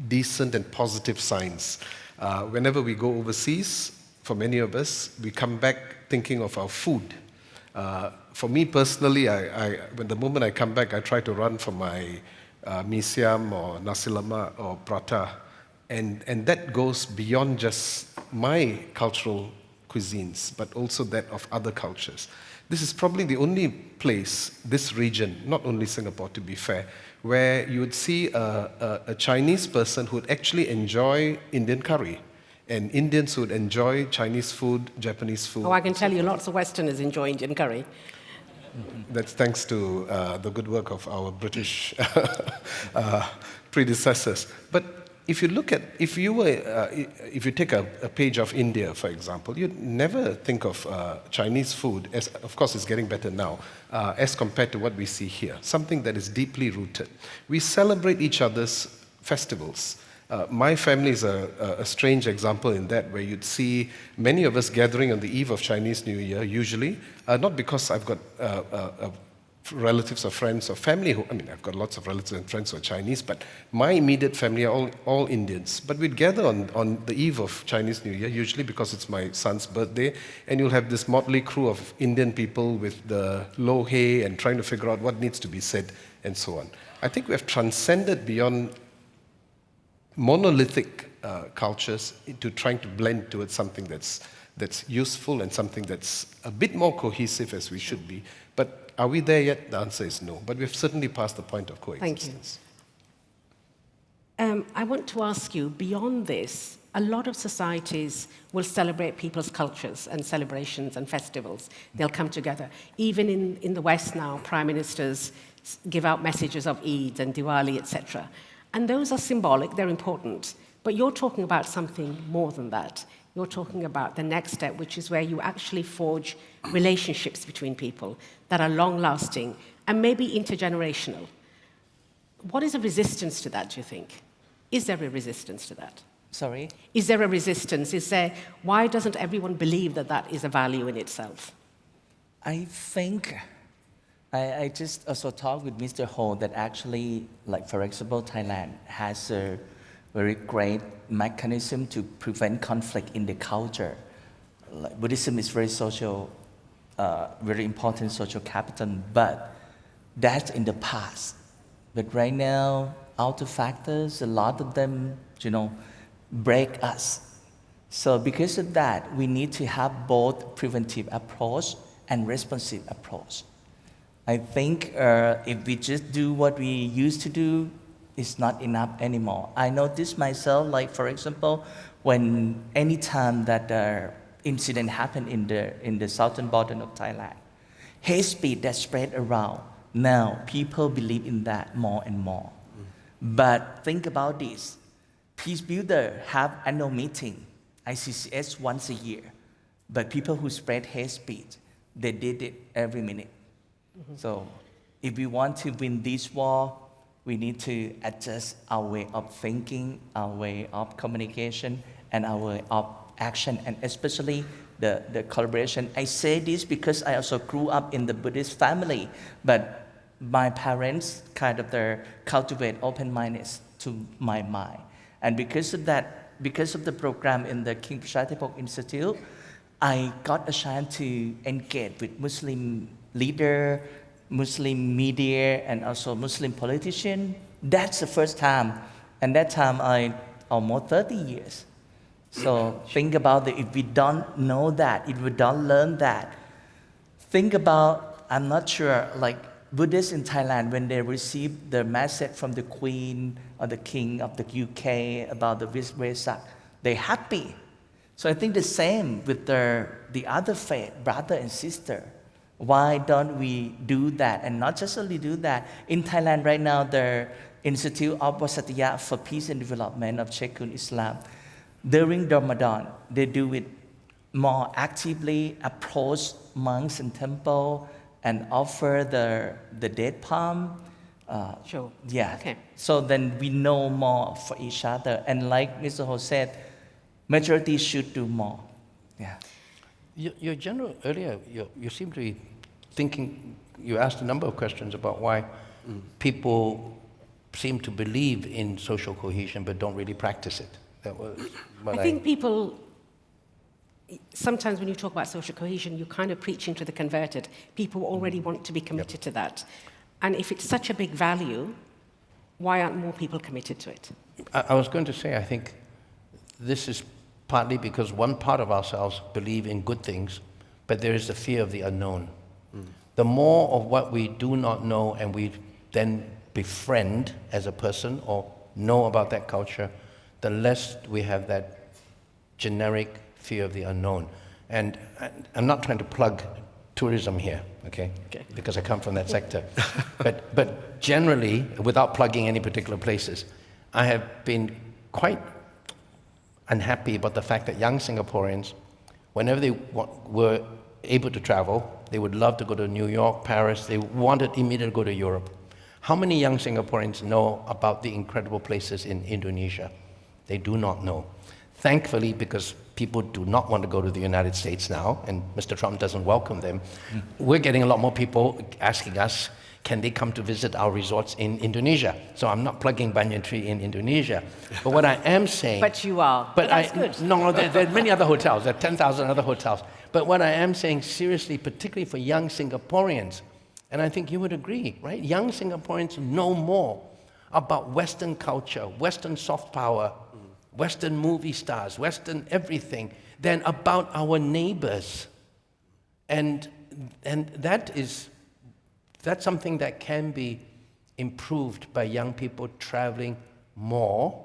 decent and positive signs. Whenever we go overseas, for many of us, we come back thinking of our food. For me personally, when the moment I come back, I try to run for my mee siam or nasi lemak or prata. And that goes beyond just my cultural cuisines, but also that of other cultures. This is probably the only place, this region, not only Singapore to be fair, where you would see a Chinese person who would actually enjoy Indian curry, and Indians who would enjoy Chinese food, Japanese food. Oh, I can tell you lots of Westerners enjoy Indian curry. That's thanks to the good work of our British predecessors. But if you look at, if you take a page of India, for example, you'd never think of Chinese food as, of course, it's getting better now, as compared to what we see here. Something that is deeply rooted. We celebrate each other's festivals. My family is a strange example in that, where you'd see many of us gathering on the eve of Chinese New Year, usually, not because I've got relatives or friends or family who, I mean, I've got lots of relatives and friends who are Chinese, but my immediate family are all Indians. But we'd gather on the eve of Chinese New Year, usually because it's my son's birthday, and you'll have this motley crew of Indian people with the lo hei and trying to figure out what needs to be said and so on. I think we have transcended beyond monolithic cultures into trying to blend towards something that's useful and something that's a bit more cohesive as we should be. But are we there yet? The answer is no. But we've certainly passed the point of coexistence. Thank you. I want to ask you, beyond this, a lot of societies will celebrate people's cultures and celebrations and festivals. They'll come together. Even in the West now, prime ministers give out messages of Eid and Diwali, etc. And those are symbolic, they're important. But you're talking about something more than that. You're talking about the next step, which is where you actually forge relationships between people that are long-lasting and maybe intergenerational. What is a resistance to that, do you think? Is there a resistance to that? Sorry? Is there a resistance? Why doesn't everyone believe that that is a value in itself? I think I just also talked with Mr. Ho that actually, like for example, Thailand has a very great mechanism to prevent conflict in the culture. Like Buddhism is very social, very important social capital, but that's in the past. But right now, outer factors, a lot of them, break us. So because of that, we need to have both preventive approach and responsive approach. I think if we just do what we used to do, it's not enough anymore. I know this myself, like for example, when any time that the incident happened in the southern border of Thailand, hate speech that spread around, now people believe in that more and more. But think about this, peace builder have annual meeting, ICCS once a year, but people who spread hate speech, they did it every minute. So if we want to win this war, we need to adjust our way of thinking, our way of communication, and our way of action, and especially the collaboration. I say this because I also grew up in the Buddhist family, but my parents kind of cultivate open-mindedness to my mind. And because of that, because of the program in the King Prasatipok Institute, I got a chance to engage with Muslim leader, Muslim media, and also Muslim politician. That's the first time. And that time I almost 30 years. So think about it, if we don't know that, if we don't learn that, think about, I'm not sure, like Buddhists in Thailand, when they receive the message from the Queen or the King of the UK about the Vesak, they're happy. So I think the same with the other faith, brother and sister. Why don't we do that? And not just only do that, in Thailand right now, the Institute of Wasatiyah for Peace and Development of Sheikhul Islam, during Ramadan, they do it more actively, approach monks and temple and offer the date palm. Sure. Yeah. Okay. So then we know more for each other. And like Mr. Ho said, majority should do more. Yeah. Your general, earlier, you seem to be thinking, you asked a number of questions about why people seem to believe in social cohesion but don't really practice it. That was what I think people, sometimes when you talk about social cohesion, you're kind of preaching to the converted. People already want to be committed to that. And if it's such a big value, why aren't more people committed to it? I was going to say, I think this is partly because one part of ourselves believe in good things, but there is the fear of the unknown. The more of what we do not know and we then befriend as a person or know about that culture, the less we have that generic fear of the unknown. And I'm not trying to plug tourism here, okay? Because I come from that sector. But generally, without plugging any particular places, I have been quite unhappy about the fact that young Singaporeans, whenever they were able to travel, they would love to go to New York, Paris, they wanted immediately to go to Europe. How many young Singaporeans know about the incredible places in Indonesia? They do not know. Thankfully, because people do not want to go to the United States now, and Mr. Trump doesn't welcome them, we're getting a lot more people asking us, can they come to visit our resorts in Indonesia? So I'm not plugging Banyan Tree in Indonesia. But what I am saying... But you are. But that's good. No, there are many other hotels. There are 10,000 other hotels. But what I am saying seriously, particularly for young Singaporeans, and I think you would agree, right? Young Singaporeans know more about Western culture, Western soft power, Western movie stars, Western everything, than about our neighbors. And that's something that can be improved by young people traveling more,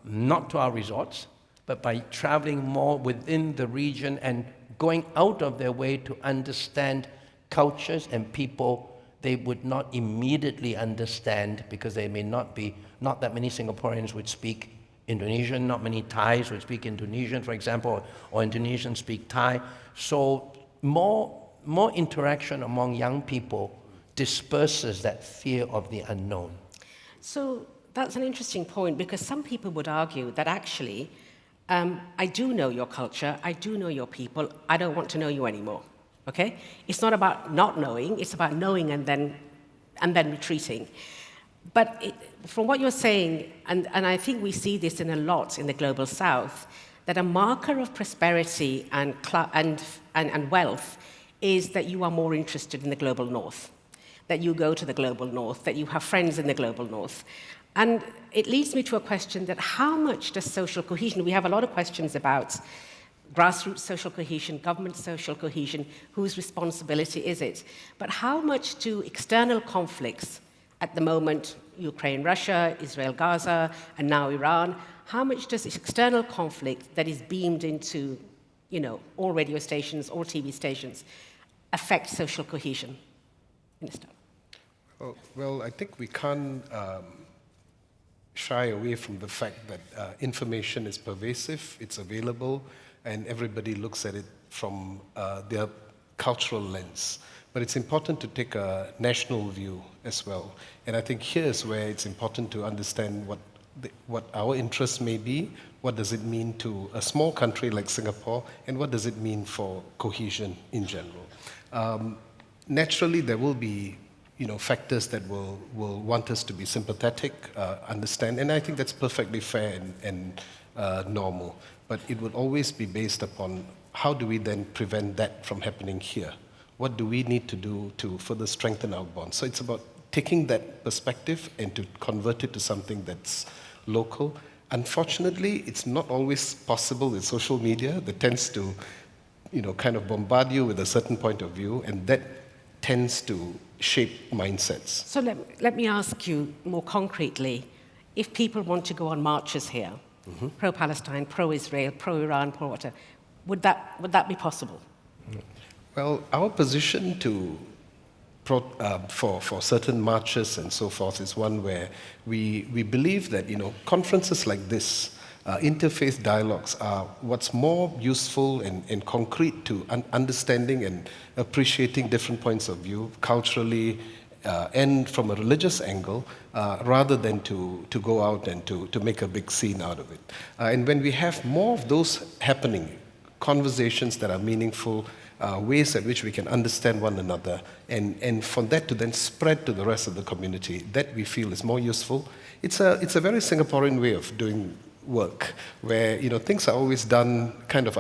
not to our resorts, but by traveling more within the region and going out of their way to understand cultures and people they would not immediately understand because they may not that many Singaporeans would speak Indonesian, not many Thais would speak Indonesian, for example, or Indonesians speak Thai. So more interaction among young people disperses that fear of the unknown. So that's an interesting point, because some people would argue that actually, I do know your culture, I do know your people, I don't want to know you anymore, okay? It's not about not knowing, it's about knowing and then retreating. But from what you're saying, and I think we see this in a lot in the Global South, that a marker of prosperity and wealth is that you are more interested in the Global North, that you go to the Global North, that you have friends in the Global North. And it leads me to a question that how much does social cohesion, we have a lot of questions about grassroots social cohesion, government social cohesion, whose responsibility is it? But how much do external conflicts, at the moment, Ukraine, Russia, Israel, Gaza, and now Iran, how much does this external conflict that is beamed into, all radio stations, all TV stations, affect social cohesion? Minister. Well, I think we can't shy away from the fact that information is pervasive, it's available, and everybody looks at it from their cultural lens. But it's important to take a national view as well. And I think here's where it's important to understand what our interests may be, what does it mean to a small country like Singapore, and what does it mean for cohesion in general. Naturally, there will be factors that will want us to be sympathetic, understand, and I think that's perfectly fair and normal. But it would always be based upon how do we then prevent that from happening here? What do we need to do to further strengthen our bonds? So it's about taking that perspective and to convert it to something that's local. Unfortunately, it's not always possible with social media that tends to, kind of bombard you with a certain point of view, and that tends to shape mindsets. So let me ask you more concretely, if people want to go on marches here, pro-Palestine, pro-Israel, pro-Iran, pro-whatever, would that be possible? Well, our position for certain marches and so forth is one where we believe that conferences like this, interfaith dialogues, are what's more useful and concrete to understanding and appreciating different points of view culturally and from a religious angle, rather than to go out and to make a big scene out of it. And when we have more of those happening, conversations that are meaningful, ways at which we can understand one another, and for that to then spread to the rest of the community, that we feel is more useful. It's a very Singaporean way of doing work, where things are always done kind of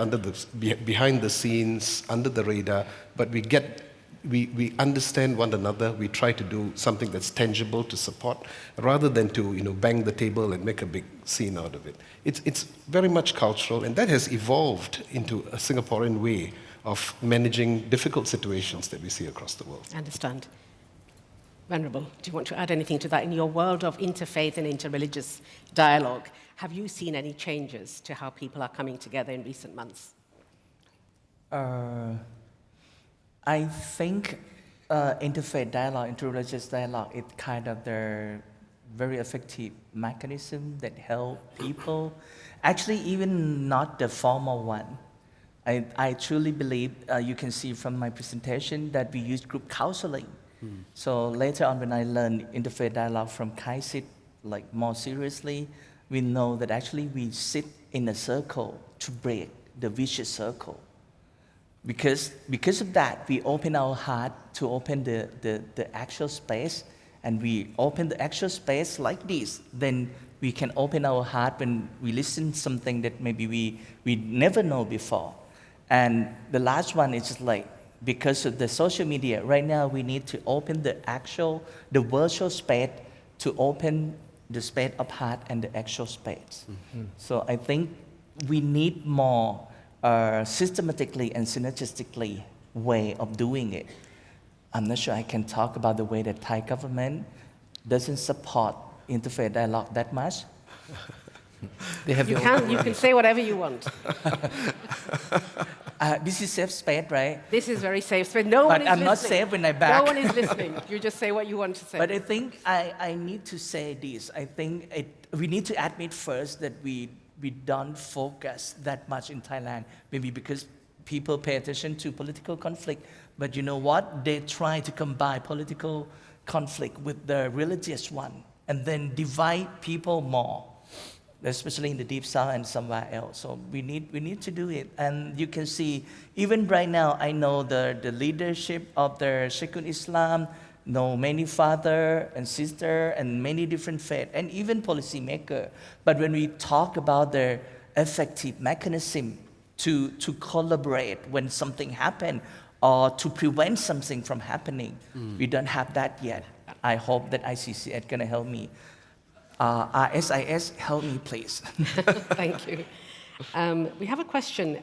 behind the scenes, under the radar, but we understand one another. We try to do something that's tangible to support, rather than to bang the table and make a big scene out of it. It's very much cultural, and that has evolved into a Singaporean way of managing difficult situations that we see across the world. I understand. Venerable, do you want to add anything to that? In your world of interfaith and interreligious dialogue, have you seen any changes to how people are coming together in recent months? I think interfaith dialogue, interreligious dialogue, is kind of the very effective mechanism that help people. Actually, even not the formal one. I truly believe, you can see from my presentation, that we use group counseling. So later on, when I learned interfaith dialogue from Kaisit, like more seriously, we know that actually we sit in a circle to break the vicious circle. Because of that, we open our heart to open the actual space, and we open the actual space like this. Then we can open our heart when we listen something that maybe we never know before. And the last one is just like, because of the social media, right now we need to open the virtual space to open the space of heart and the actual space. So I think we need more systematically and synergistically way of doing it. I'm not sure I can talk about the way that Thai government doesn't support interfaith dialogue that much. They have You can say whatever you want. This is safe space, right? This is very safe space. No one But is I'm not listening. safe when I back. No one is listening. You just say what you want to say. But I think I need to say this. I think we need to admit first that we don't focus that much in Thailand, maybe because people pay attention to political conflict. But you know what? They try to combine political conflict with the religious one and then divide people more, especially in the Deep South and somewhere else. So we need to do it. And you can see, even right now, I know the leadership of the Sheikhul Islam, know many father and sister and many different faith, and even policymaker. But when we talk about the effective mechanism to collaborate when something happens or to prevent something from happening, we don't have that yet. I hope that ICCS going to help me. RSIS, help me, please. Thank you. We have a question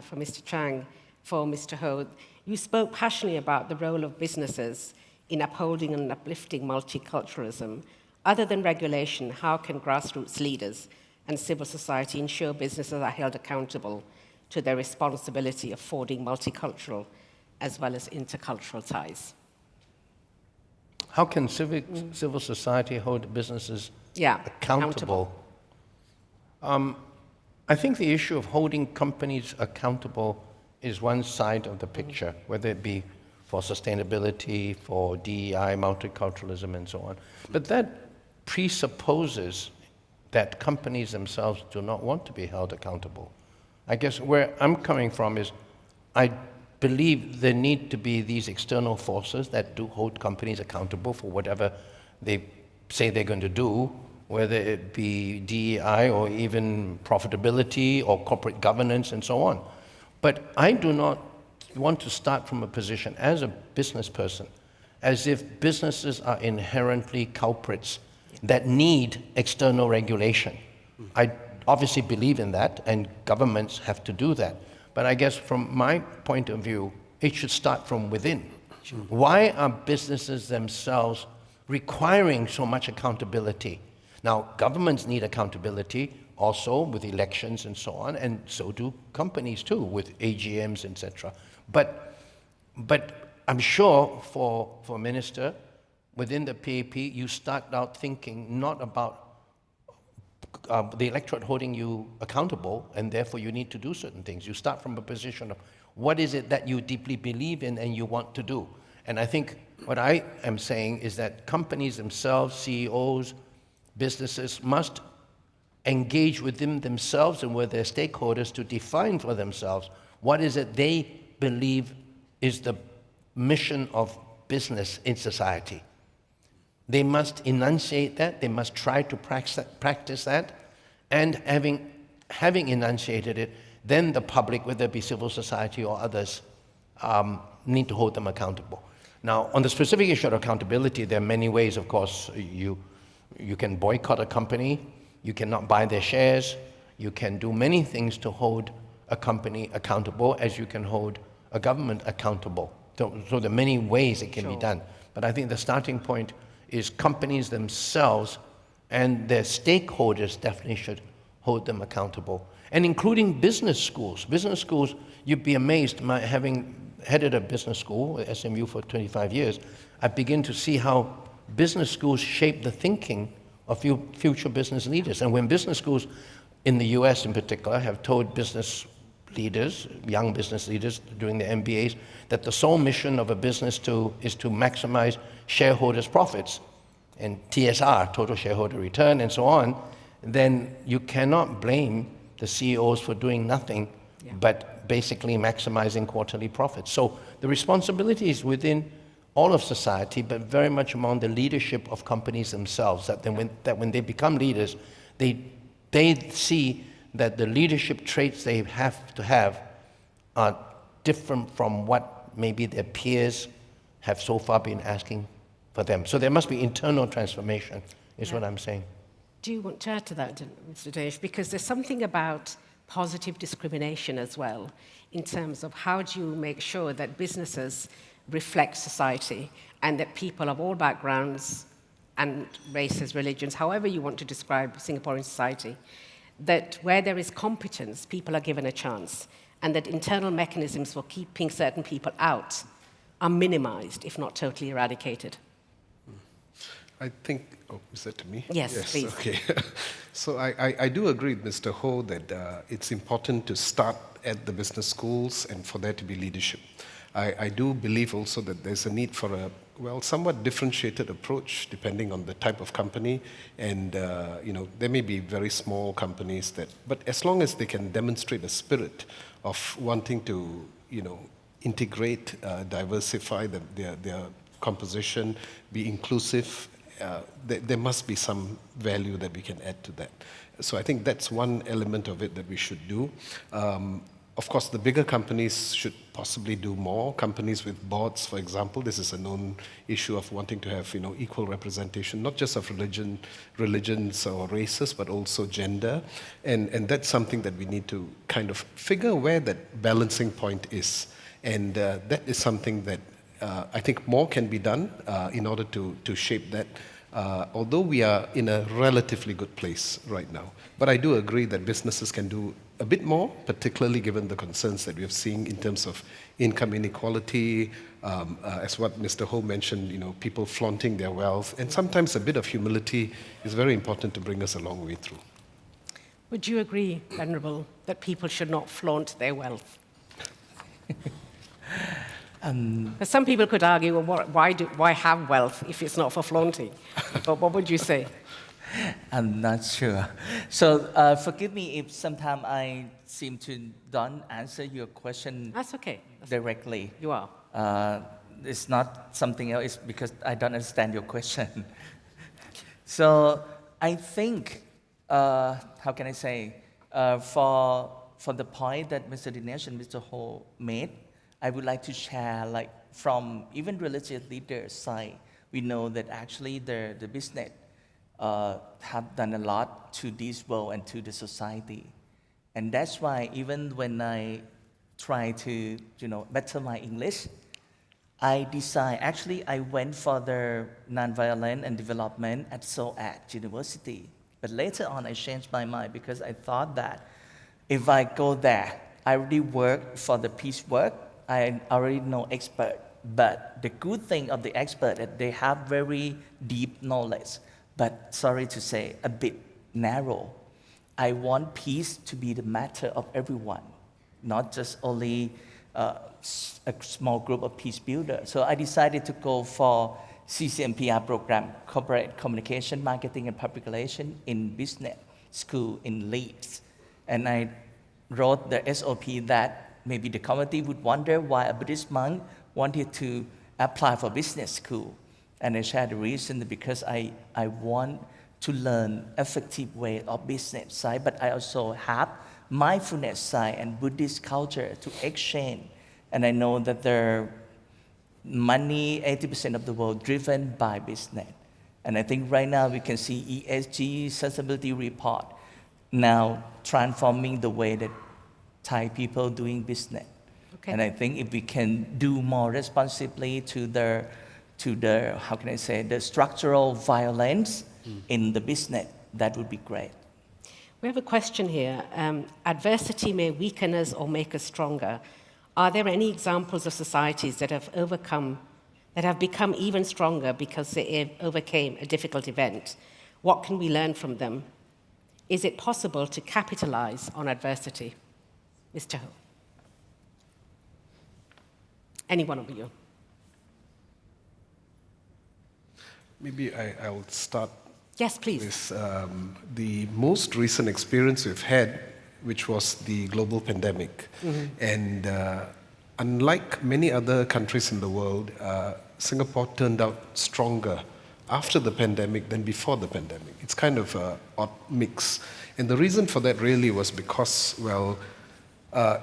for Mr. Chang for Mr. Ho. You spoke passionately about the role of businesses in upholding and uplifting multiculturalism. Other than regulation, how can grassroots leaders and civil society ensure businesses are held accountable to their responsibility of forging multicultural as well as intercultural ties? How can civil society hold businesses accountable? I think the issue of holding companies accountable is one side of the picture, whether it be for sustainability, for DEI, multiculturalism, and so on. But that presupposes that companies themselves do not want to be held accountable. I guess where I'm coming from is I believe there need to be these external forces that do hold companies accountable for whatever they say they're going to do, whether it be DEI or even profitability or corporate governance and so on. But I do not want to start from a position as a business person as if businesses are inherently culprits that need external regulation. I obviously believe in that, and governments have to do that. But I guess from my point of view, it should start from within. Why are businesses themselves requiring so much accountability? Now, governments need accountability also with elections and so on, and so do companies too, with AGMs, etc. But I'm sure for a minister, within the PAP, you start out thinking not about the electorate holding you accountable, and therefore you need to do certain things. You start from a position of what is it that you deeply believe in and you want to do. And I think what I am saying is that companies themselves, CEOs, businesses must engage within themselves and with their stakeholders to define for themselves what is it they believe is the mission of business in society. They must enunciate that, they must try to practice that, and having enunciated it, then the public, whether it be civil society or others, need to hold them accountable. Now, on the specific issue of accountability, there are many ways, of course. You can boycott a company, you cannot buy their shares, you can do many things to hold a company accountable as you can hold a government accountable. So there are many ways it can be done. But I think the starting point is companies themselves and their stakeholders definitely should hold them accountable. And including business schools. Business schools, you'd be amazed, having headed a business school at SMU for 25 years, I begin to see how business schools shape the thinking of future business leaders. And when business schools in the US in particular have told business leaders, young business leaders doing their MBAs, that the sole mission of a business is to maximize shareholders' profits and TSR, total shareholder return, and so on, then you cannot blame the CEOs for doing nothing but basically maximizing quarterly profits. So the responsibility is within all of society, but very much among the leadership of companies themselves, that when they become leaders, they see that the leadership traits they have to have are different from what maybe their peers have so far been asking for them. So there must be internal transformation, is what I'm saying. Do you want to add to that, Mr. Dinesh? Because there's something about positive discrimination as well, in terms of how do you make sure that businesses reflect society and that people of all backgrounds and races, religions, however you want to describe Singaporean society, that where there is competence, people are given a chance, and that internal mechanisms for keeping certain people out are minimized, if not totally eradicated. I think, is that to me? Yes, please. Okay. So I do agree with Mr. Ho that it's important to start at the business schools and for there to be leadership. I do believe also that there's a need for a, somewhat differentiated approach depending on the type of company. And, there may be very small companies but as long as they can demonstrate a spirit of wanting to, integrate, diversify their composition, be inclusive, there must be some value that we can add to that. So I think that's one element of it that we should do. Of course, the bigger companies should possibly do more. Companies with boards, for example, this is a known issue of wanting to have, equal representation, not just of religions or races, but also gender. And that's something that we need to kind of figure where that balancing point is. And that is something that I think more can be done in order to shape that, although we are in a relatively good place right now. But I do agree that businesses can do a bit more, particularly given the concerns that we have seen in terms of income inequality, as what Mr. Ho mentioned, people flaunting their wealth, and sometimes a bit of humility is very important to bring us a long way through. Would you agree, Venerable, that people should not flaunt their wealth? Some people could argue, well, why have wealth if it's not for flaunting? But what would you say? I'm not sure. So forgive me if sometimes I seem to don't answer your question. That's okay. Directly. You are. It's not something else, it's because I don't understand your question. So I think, how can I say, for the point that Mr. Dinesh and Mr. Ho made, I would like to share, from even religious leaders' side, we know that actually the business have done a lot to this world and to the society. And that's why even when I try to, better my English, I went for the nonviolence and development at Seoul University. But later on, I changed my mind because I thought that if I go there, I already work for the peace work, I already know expert. But the good thing of the expert is they have very deep knowledge, but sorry to say, a bit narrow. I want peace to be the matter of everyone, not just only a small group of peace builders. So I decided to go for CCMPR program, Corporate Communication, Marketing and Public Relations in Business School in Leeds. And I wrote the SOP that maybe the committee would wonder why a Buddhist monk wanted to apply for business school. And I shared the reason because I want to learn effective way of business side, but I also have mindfulness side and Buddhist culture to exchange. And I know that the money, 80% of the world driven by business. And I think right now we can see ESG sustainability report now transforming the way that Thai people doing business. Okay. And I think if we can do more responsibly to the how can I say, the structural violence in the business, that would be great. We have a question here. Adversity may weaken us or make us stronger. Are there any examples of societies that have become even stronger because they overcame a difficult event? What can we learn from them? Is it possible to capitalize on adversity? Mr. Ho. Any one of you. Maybe I'll start. Yes, please. With the most recent experience we've had, which was the global pandemic. And unlike many other countries in the world, Singapore turned out stronger after the pandemic than before the pandemic. It's kind of an odd mix. And the reason for that really was because, well,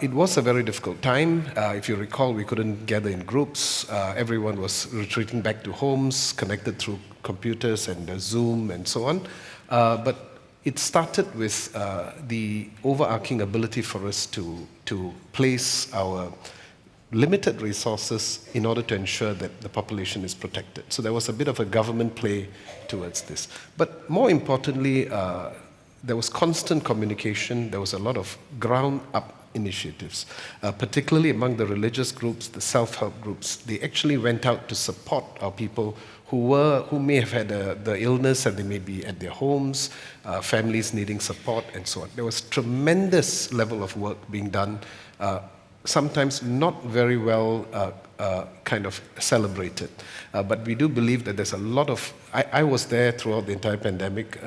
it was a very difficult time. If you recall, we couldn't gather in groups. Everyone was retreating back to homes, connected through computers and Zoom and so on. But it started with the overarching ability for us to place our limited resources in order to ensure that the population is protected. So there was a bit of a government play towards this. But more importantly, there was constant communication. There was a lot of ground-up initiatives, particularly among the religious groups, the self-help groups. They actually went out to support our people who may have had the illness and they may be at their homes, families needing support and so on. There was tremendous level of work being done, sometimes not very well kind of celebrated. But we do believe that there's a lot of, I was there throughout the entire pandemic.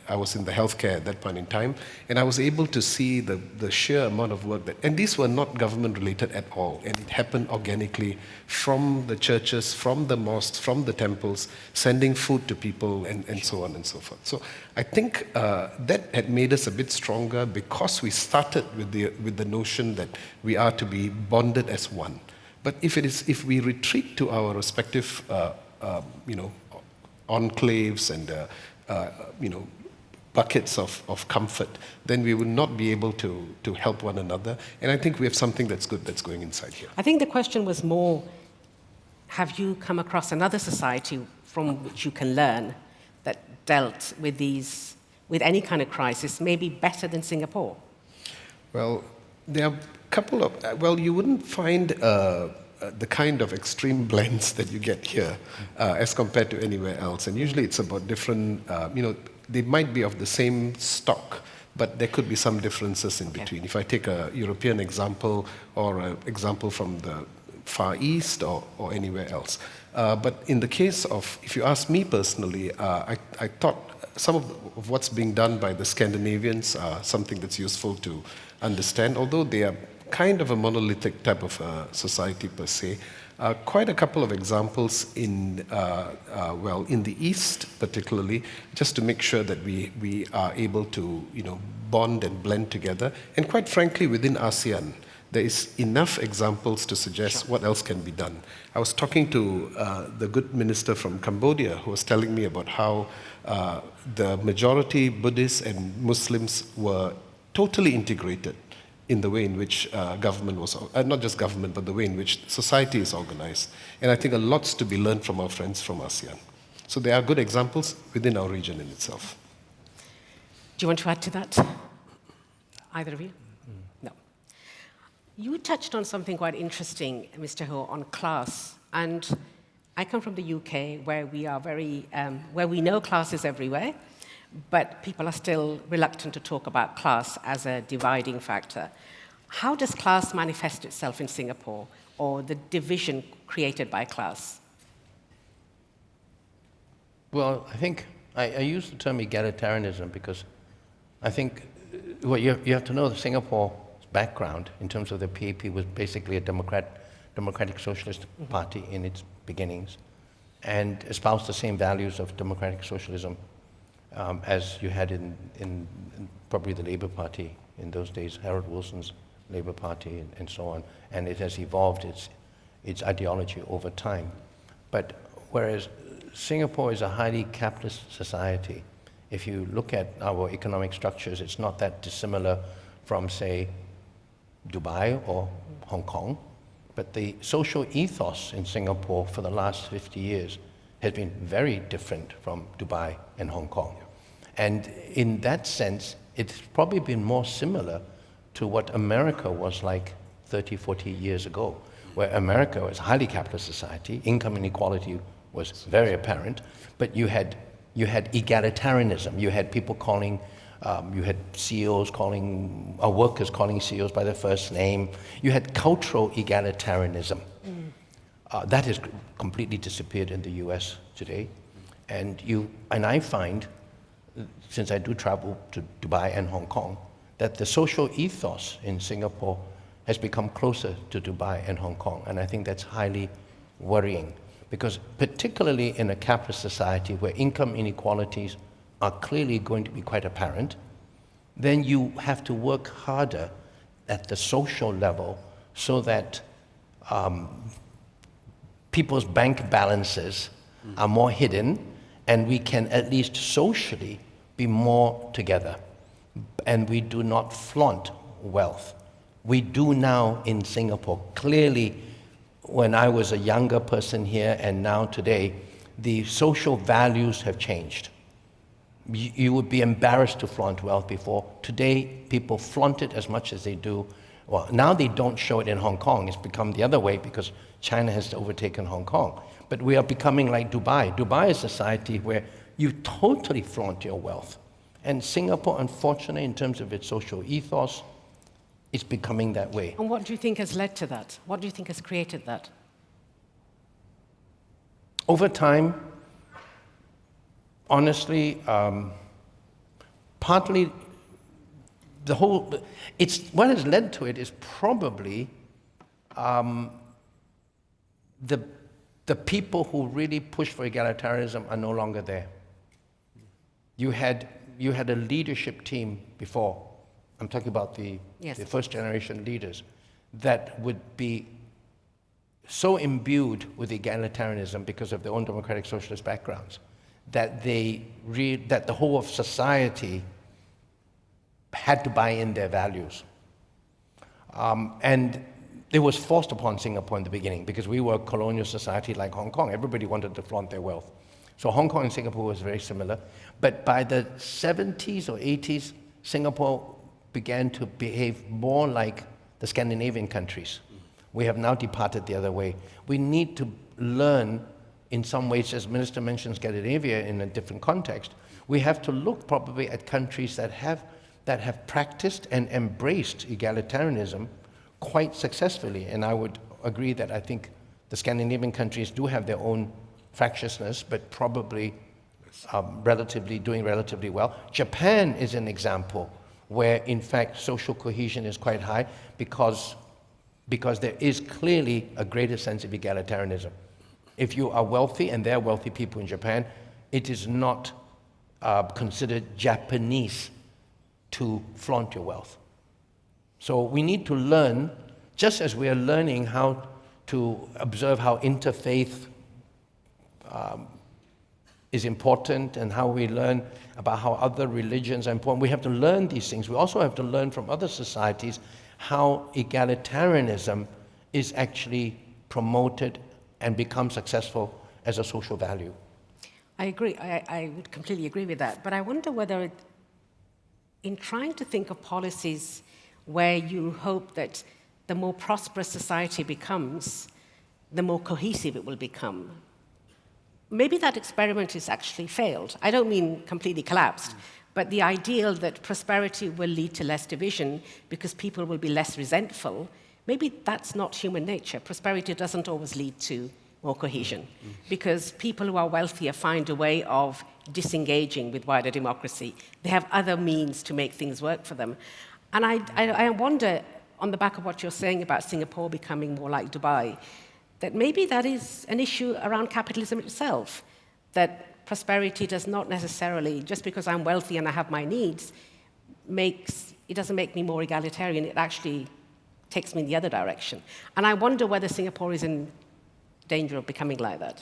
I was in the healthcare at that point in time, and I was able to see the sheer amount of work that, and these were not government related at all, and it happened organically from the churches, from the mosques, from the temples, sending food to people, and so on and so forth. So I think that had made us a bit stronger because we started with the notion that we are to be bonded as one. But if we retreat to our respective, enclaves and buckets of comfort, then we will not be able to help one another. And I think we have something that's good that's going inside here. I think the question was more, have you come across another society from which you can learn that dealt with any kind of crisis, maybe better than Singapore? Well, there are a couple of, you wouldn't find the kind of extreme blends that you get here as compared to anywhere else. And usually it's about different, they might be of the same stock, but there could be some differences in between. If I take a European example or an example from the Far East or anywhere else. But in the case of, if you ask me personally, I thought some of what's being done by the Scandinavians are something that's useful to understand, although they are kind of a monolithic type of society per se. Quite a couple of examples in the East particularly, just to make sure that we are able to bond and blend together. And quite frankly, within ASEAN, there is enough examples to suggest what else can be done. I was talking to the good minister from Cambodia who was telling me about how the majority Buddhists and Muslims were totally integrated in the way in which government was, not just government, but the way in which society is organized. And I think a lot's to be learned from our friends from ASEAN. So there are good examples within our region in itself. Do you want to add to that? Either of you? No. You touched on something quite interesting, Mr. Ho, on class. And I come from the UK, where we are where we know class is everywhere, but people are still reluctant to talk about class as a dividing factor. How does class manifest itself in Singapore, or the division created by class? Well, I think I use the term egalitarianism because I think you have to know that Singapore's background in terms of the PAP was basically a democratic socialist party in its beginnings, and espoused the same values of democratic socialism as you had in probably the Labour Party in those days, Harold Wilson's Labour Party and so on, and it has evolved its ideology over time. But whereas Singapore is a highly capitalist society, if you look at our economic structures, it's not that dissimilar from, say, Dubai or Hong Kong, but the social ethos in Singapore for the last 50 years has been very different from Dubai and Hong Kong. And in that sense, it's probably been more similar to what America was like 30, 40 years ago, where America was a highly capitalist society, income inequality was very apparent, but you had You had egalitarianism. You had people calling, you had CEOs calling, workers calling CEOs by their first name. You had cultural egalitarianism. That has completely disappeared in the US today. And I find, since I do travel to Dubai and Hong Kong, that the social ethos in Singapore has become closer to Dubai and Hong Kong. And I think that's highly worrying, because particularly in a capitalist society where income inequalities are clearly going to be quite apparent, then you have to work harder at the social level so that people's bank balances are more hidden, and we can at least socially be more together. And we do not flaunt wealth. We do now in Singapore. Clearly, when I was a younger person here and now today, the social values have changed. You would be embarrassed to flaunt wealth before. Today, people flaunt it as much as they do. Well, now they don't show it in Hong Kong. It's become the other way because China has overtaken Hong Kong. But we are becoming like Dubai. Dubai is a society where you totally flaunt your wealth. And Singapore, unfortunately, in terms of its social ethos, is becoming that way. And what do you think has led to that? What do you think has created that? Over time, honestly, partly what has led to it is probably the people who really push for egalitarianism are no longer there. You had a leadership team before. I'm talking about the first generation leaders that would be so imbued with egalitarianism because of their own democratic socialist backgrounds that that the whole of society had to buy in their values. And it was forced upon Singapore in the beginning because we were a colonial society like Hong Kong. Everybody wanted to flaunt their wealth. So Hong Kong and Singapore was very similar. But by the 70s or 80s, Singapore began to behave more like the Scandinavian countries. We have now departed the other way. We need to learn in some ways, as Minister mentioned Scandinavia in a different context, we have to look probably at countries that have practiced and embraced egalitarianism quite successfully. And I would agree that I think the Scandinavian countries do have their own fractiousness, but probably doing relatively well. Japan is an example where, in fact, social cohesion is quite high because there is clearly a greater sense of egalitarianism. If you are wealthy, and there are wealthy people in Japan, it is not considered Japanese to flaunt your wealth. So we need to learn, just as we are learning how to observe how interfaith is important and how we learn about how other religions are important. We have to learn these things. We also have to learn from other societies how egalitarianism is actually promoted and become successful as a social value. I agree. I would completely agree with that. But I wonder whether, in trying to think of policies where you hope that the more prosperous society becomes, the more cohesive it will become, maybe that experiment has actually failed. I don't mean completely collapsed, but the ideal that prosperity will lead to less division because people will be less resentful, maybe that's not human nature. Prosperity doesn't always lead to more cohesion because people who are wealthier find a way of disengaging with wider democracy. They have other means to make things work for them. And I wonder, on the back of what you're saying about Singapore becoming more like Dubai, that maybe that is an issue around capitalism itself, that prosperity does not necessarily, just because I'm wealthy and I have my needs, it doesn't make me more egalitarian, it actually takes me in the other direction. And I wonder whether Singapore is in danger of becoming like that.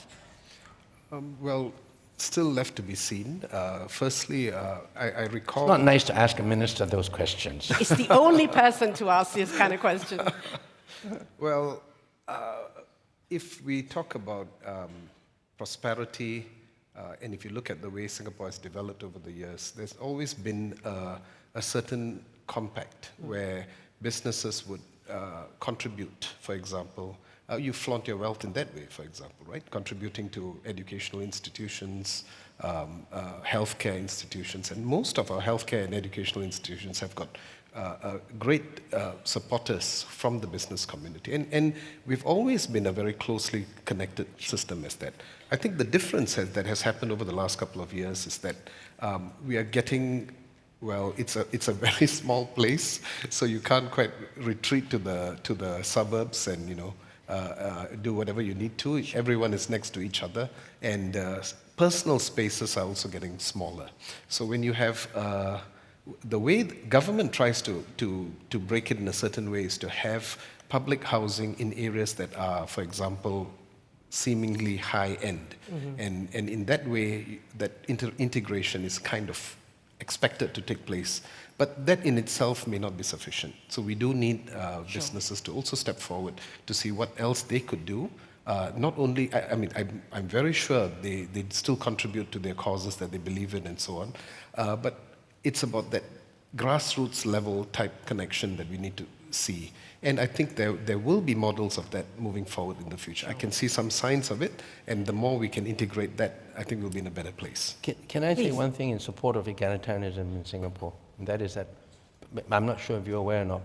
Well, still left to be seen. Firstly, I recall... It's not nice to ask a minister those questions. It's the only person to ask this kind of question. Well, if we talk about prosperity, and if you look at the way Singapore has developed over the years, there's always been a certain compact where businesses would contribute, for example. You flaunt your wealth in that way, for example, right? Contributing to educational institutions, healthcare institutions, and most of our healthcare and educational institutions have got great supporters from the business community. And we've always been a very closely connected system as that. I think the difference that has happened over the last couple of years is that we are getting, well, it's a very small place, so you can't quite retreat to the suburbs and, do whatever you need to. Everyone is next to each other, and personal spaces are also getting smaller. So when you have the way the government tries to break it in a certain way is to have public housing in areas that are, for example, seemingly high-end. And in that way, that integration is kind of expected to take place. But that in itself may not be sufficient. So we do need businesses to also step forward to see what else they could do. Not only, I'm very sure they still contribute to their causes that they believe in and so on, but it's about that grassroots level type connection that we need to see. And I think there will be models of that moving forward in the future. I can see some signs of it, and the more we can integrate that, I think we'll be in a better place. Can I say Please. one thing in support of egalitarianism in Singapore? And that is that, I'm not sure if you're aware or not,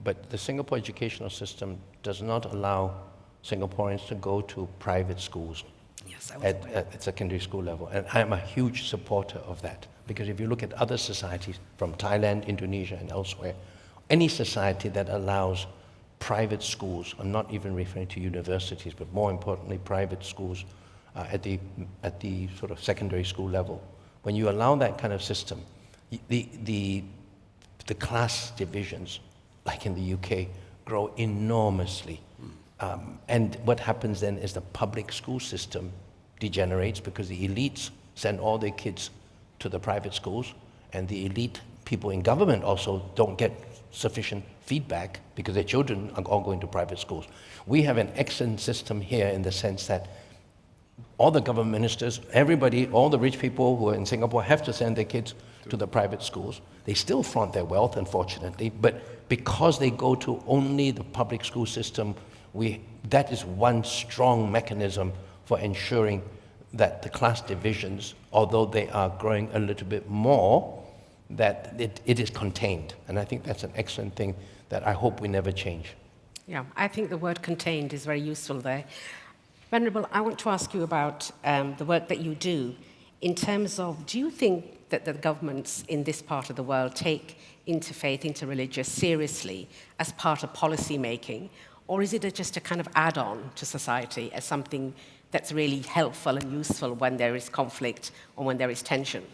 but the Singapore educational system does not allow Singaporeans to go to private schools Yes, I was aware. at secondary school level. And I'm a huge supporter of that. Because if you look at other societies from Thailand, Indonesia, and elsewhere, any society that allows private schools, I'm not even referring to universities, but more importantly, private schools at the sort of secondary school level, when you allow that kind of system, the class divisions, like in the UK, grow enormously. And what happens then is the public school system degenerates because the elites send all their kids to the private schools, and the elite people in government also don't get sufficient feedback because their children are all going to private schools. We have an excellent system here in the sense that all the government ministers, everybody, all the rich people who are in Singapore have to send their kids to the private schools. They still flaunt their wealth, unfortunately, but because they go to only the public school system, that is one strong mechanism for ensuring that the class divisions, although they are growing a little bit more, that it is contained. And I think that's an excellent thing that I hope we never change. Yeah, I think the word contained is very useful there. Venerable, I want to ask you about the work that you do in terms of, do you think that the governments in this part of the world take interfaith, interreligious seriously as part of policy making, or is it just a kind of add-on to society as something that's really helpful and useful when there is conflict or when there is tension?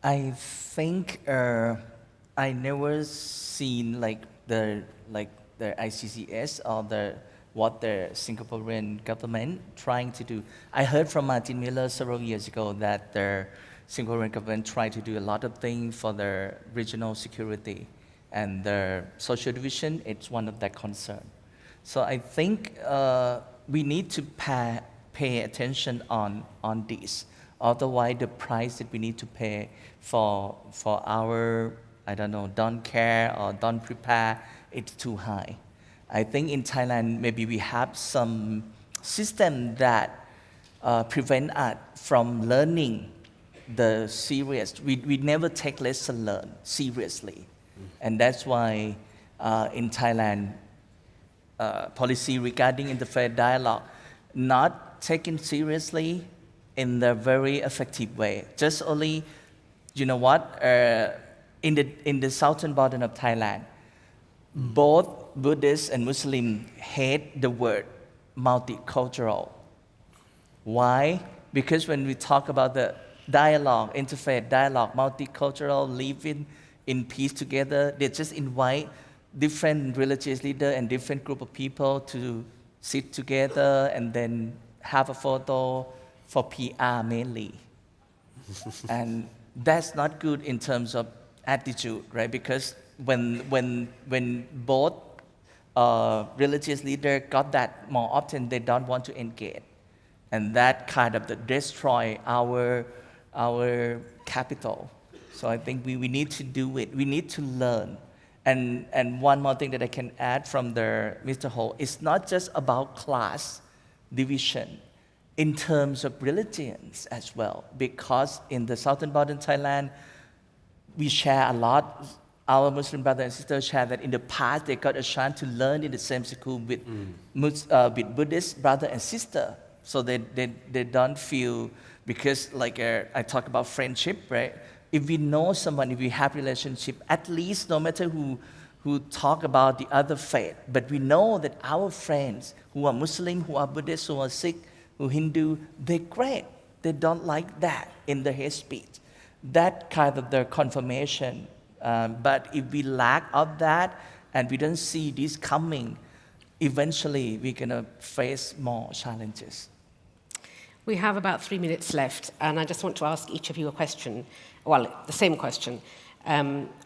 I think I never seen the ICCS or what the Singaporean government trying to do. I heard from Martin Miller several years ago that the Singaporean government tried to do a lot of things for the regional security, and the social division, it's one of their concern. So I think we need to pay attention on this. Otherwise, the price that we need to pay for our, don't care or don't prepare, it's too high. I think in Thailand, maybe we have some system that prevent us from learning the serious. We never take lesson learned seriously. And that's why in Thailand, policy regarding interfaith dialogue not taken seriously in the very effective way. Just only, in the southern border of Thailand, both Buddhists and Muslims hate the word multicultural. Why? Because when we talk about the dialogue, interfaith dialogue, multicultural, living in peace together, they just invite different religious leaders and different group of people to sit together and then have a photo for PR mainly. And that's not good in terms of attitude, right? Because when both religious leaders got that more often, they don't want to engage. And that kind of destroy our capital. So I think we need to do it. We need to learn. And one more thing that I can add from Mr. Ho, it's not just about class division. in terms of religions as well, because in the southern border Thailand, we share a lot. Our Muslim brothers and sisters share that in the past they got a chance to learn in the same school with, with Buddhist brother and sister, so they don't feel, because like I talk about friendship, right? If we know someone, if we have relationship, at least no matter who talk about the other faith, but we know that our friends who are Muslim, who are Buddhist, who are Sikh, who Hindu, they're great. They don't like that in the hate speech. That kind of their confirmation. But if we lack of that and we don't see this coming, eventually we're going to face more challenges. We have about 3 minutes left, and I just want to ask each of you a question. Well, the same question.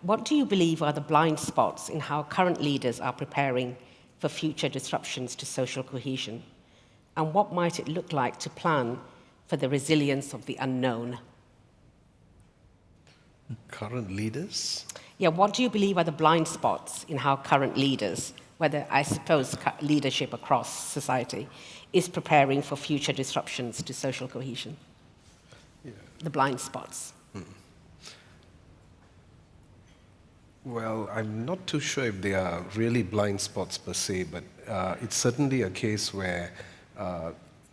What do you believe are the blind spots in how current leaders are preparing for future disruptions to social cohesion? And what might it look like to plan for the resilience of the unknown? Current leaders? Yeah, what do you believe are the blind spots in how current leaders, whether I suppose leadership across society, is preparing for future disruptions to social cohesion? Yeah. The blind spots. Well, I'm not too sure if they are really blind spots per se, but it's certainly a case where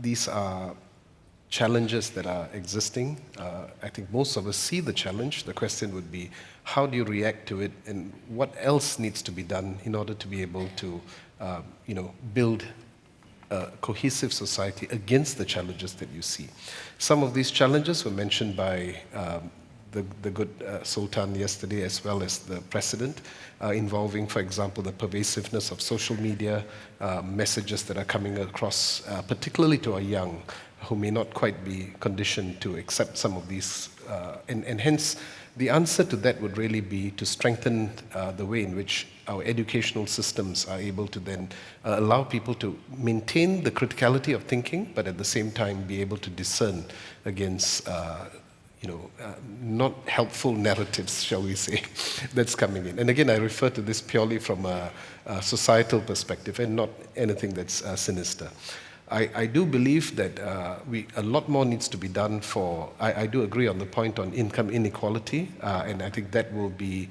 these are challenges that are existing. I think most of us see the challenge. The question would be, how do you react to it, and what else needs to be done in order to be able to, build a cohesive society against the challenges that you see. Some of these challenges were mentioned by the good Sultan yesterday, as well as the President, involving, for example, the pervasiveness of social media, messages that are coming across, particularly to our young, who may not quite be conditioned to accept some of these. And hence, the answer to that would really be to strengthen the way in which our educational systems are able to then allow people to maintain the criticality of thinking, but at the same time be able to discern against not helpful narratives, shall we say, that's coming in. And again, I refer to this purely from a societal perspective and not anything that's sinister. I do believe that a lot more needs to be done for, I do agree on the point on income inequality, and I think that will be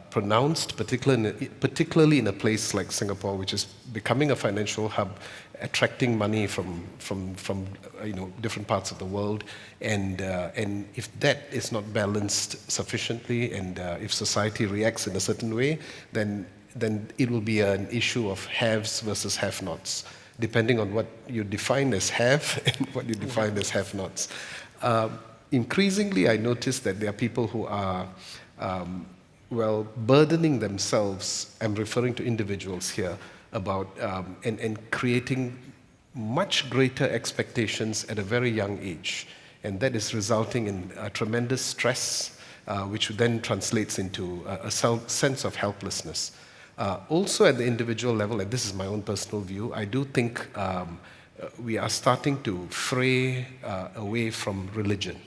pronounced, particularly in a place like Singapore, which is becoming a financial hub, attracting money from different parts of the world, and if that is not balanced sufficiently, and if society reacts in a certain way, then it will be an issue of haves versus have-nots, depending on what you define as have and what you define as have-nots. Increasingly, I notice that there are people who are burdening themselves, I'm referring to individuals here, about and creating much greater expectations at a very young age. And that is resulting in tremendous stress, which then translates into a sense of helplessness. Also at the individual level, and this is my own personal view, I do think we are starting to fray away from religion.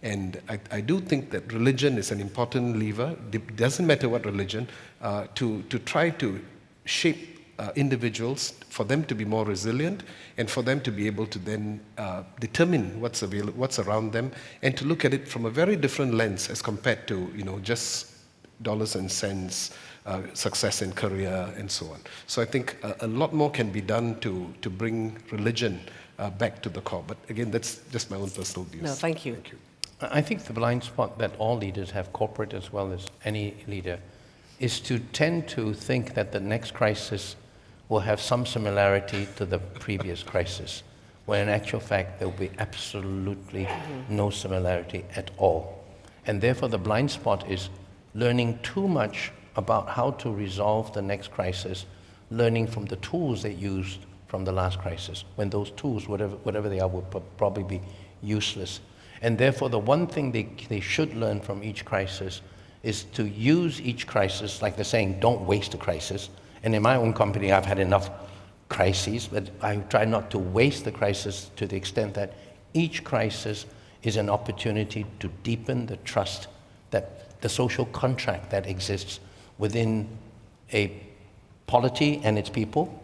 And I do think that religion is an important lever, it doesn't matter what religion, to try to shape individuals, for them to be more resilient, and for them to be able to then determine what's around them, and to look at it from a very different lens as compared to just dollars and cents, success in career, and so on. So I think a lot more can be done to bring religion back to the core. But again, that's just my own personal views. No, thank you. Thank you. I think the blind spot that all leaders have, corporate as well as any leader, is to tend to think that the next crisis will have some similarity to the previous crisis, when in actual fact there will be absolutely no similarity at all. And therefore the blind spot is learning too much about how to resolve the next crisis, learning from the tools they used from the last crisis, when those tools, whatever they are, will probably be useless. And therefore the one thing they should learn from each crisis is to use each crisis, like they're saying, don't waste a crisis. And in my own company, I've had enough crises, but I try not to waste the crisis to the extent that each crisis is an opportunity to deepen the trust, that the social contract that exists within a polity and its people,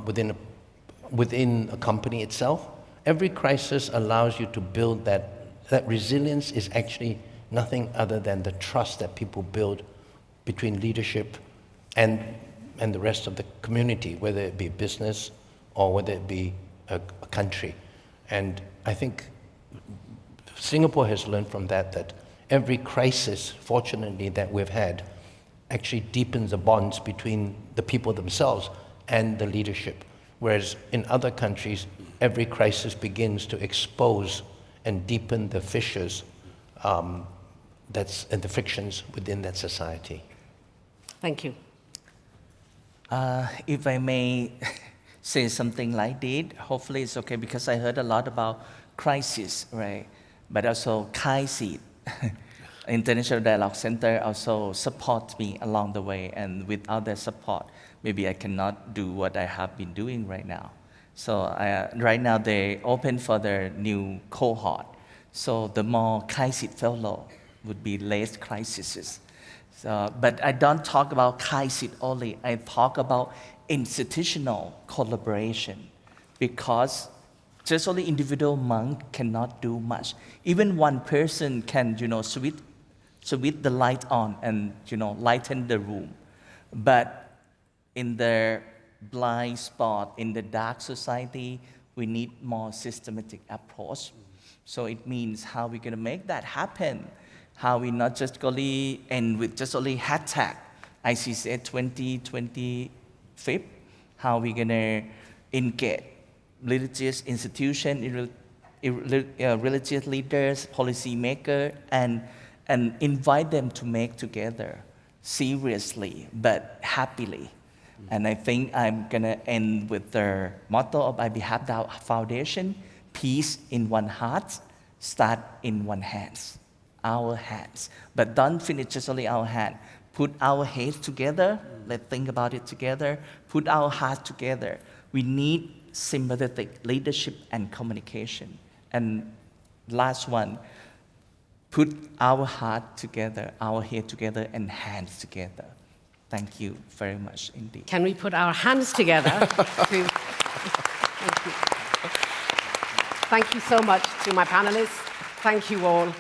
within a company itself, every crisis allows you to build that resilience is actually nothing other than the trust that people build between leadership and the rest of the community, whether it be business or whether it be a country. And I think Singapore has learned from that every crisis, fortunately, that we've had actually deepens the bonds between the people themselves and the leadership. Whereas in other countries, every crisis begins to expose and deepen the fissures and the frictions within that society. Thank you. If I may say something like this, hopefully it's okay, because I heard a lot about crisis, right? But also crisis. International Dialogue Center also supports me along the way, and without their support, maybe I cannot do what I have been doing right now. So right now they open for their new cohort. So the more crisis fellow would be less crises. So, but I don't talk about crisis only. I talk about institutional collaboration, because just only individual monk cannot do much. Even one person can, switch the light on and, lighten the room. But in the blind spot, in the dark society, we need more systematic approach. So it means how we're going to make that happen. How we not just only end with just only hashtag ICCS 2025. How we're going to engage religious institutions, religious leaders, policy makers, and invite them to make together seriously but happily. And I think I'm going to end with the motto of I Behalf Thou Foundation: peace in one heart, start in one hands, our hands. But don't finish just only our hand. Put our heads together, let's think about it together, put our hearts together. We need sympathetic leadership and communication. And last one, put our heart together, our head together, and hands together. Thank you very much indeed. Can we put our hands together? Thank you. Thank you so much to my panelists. Thank you all.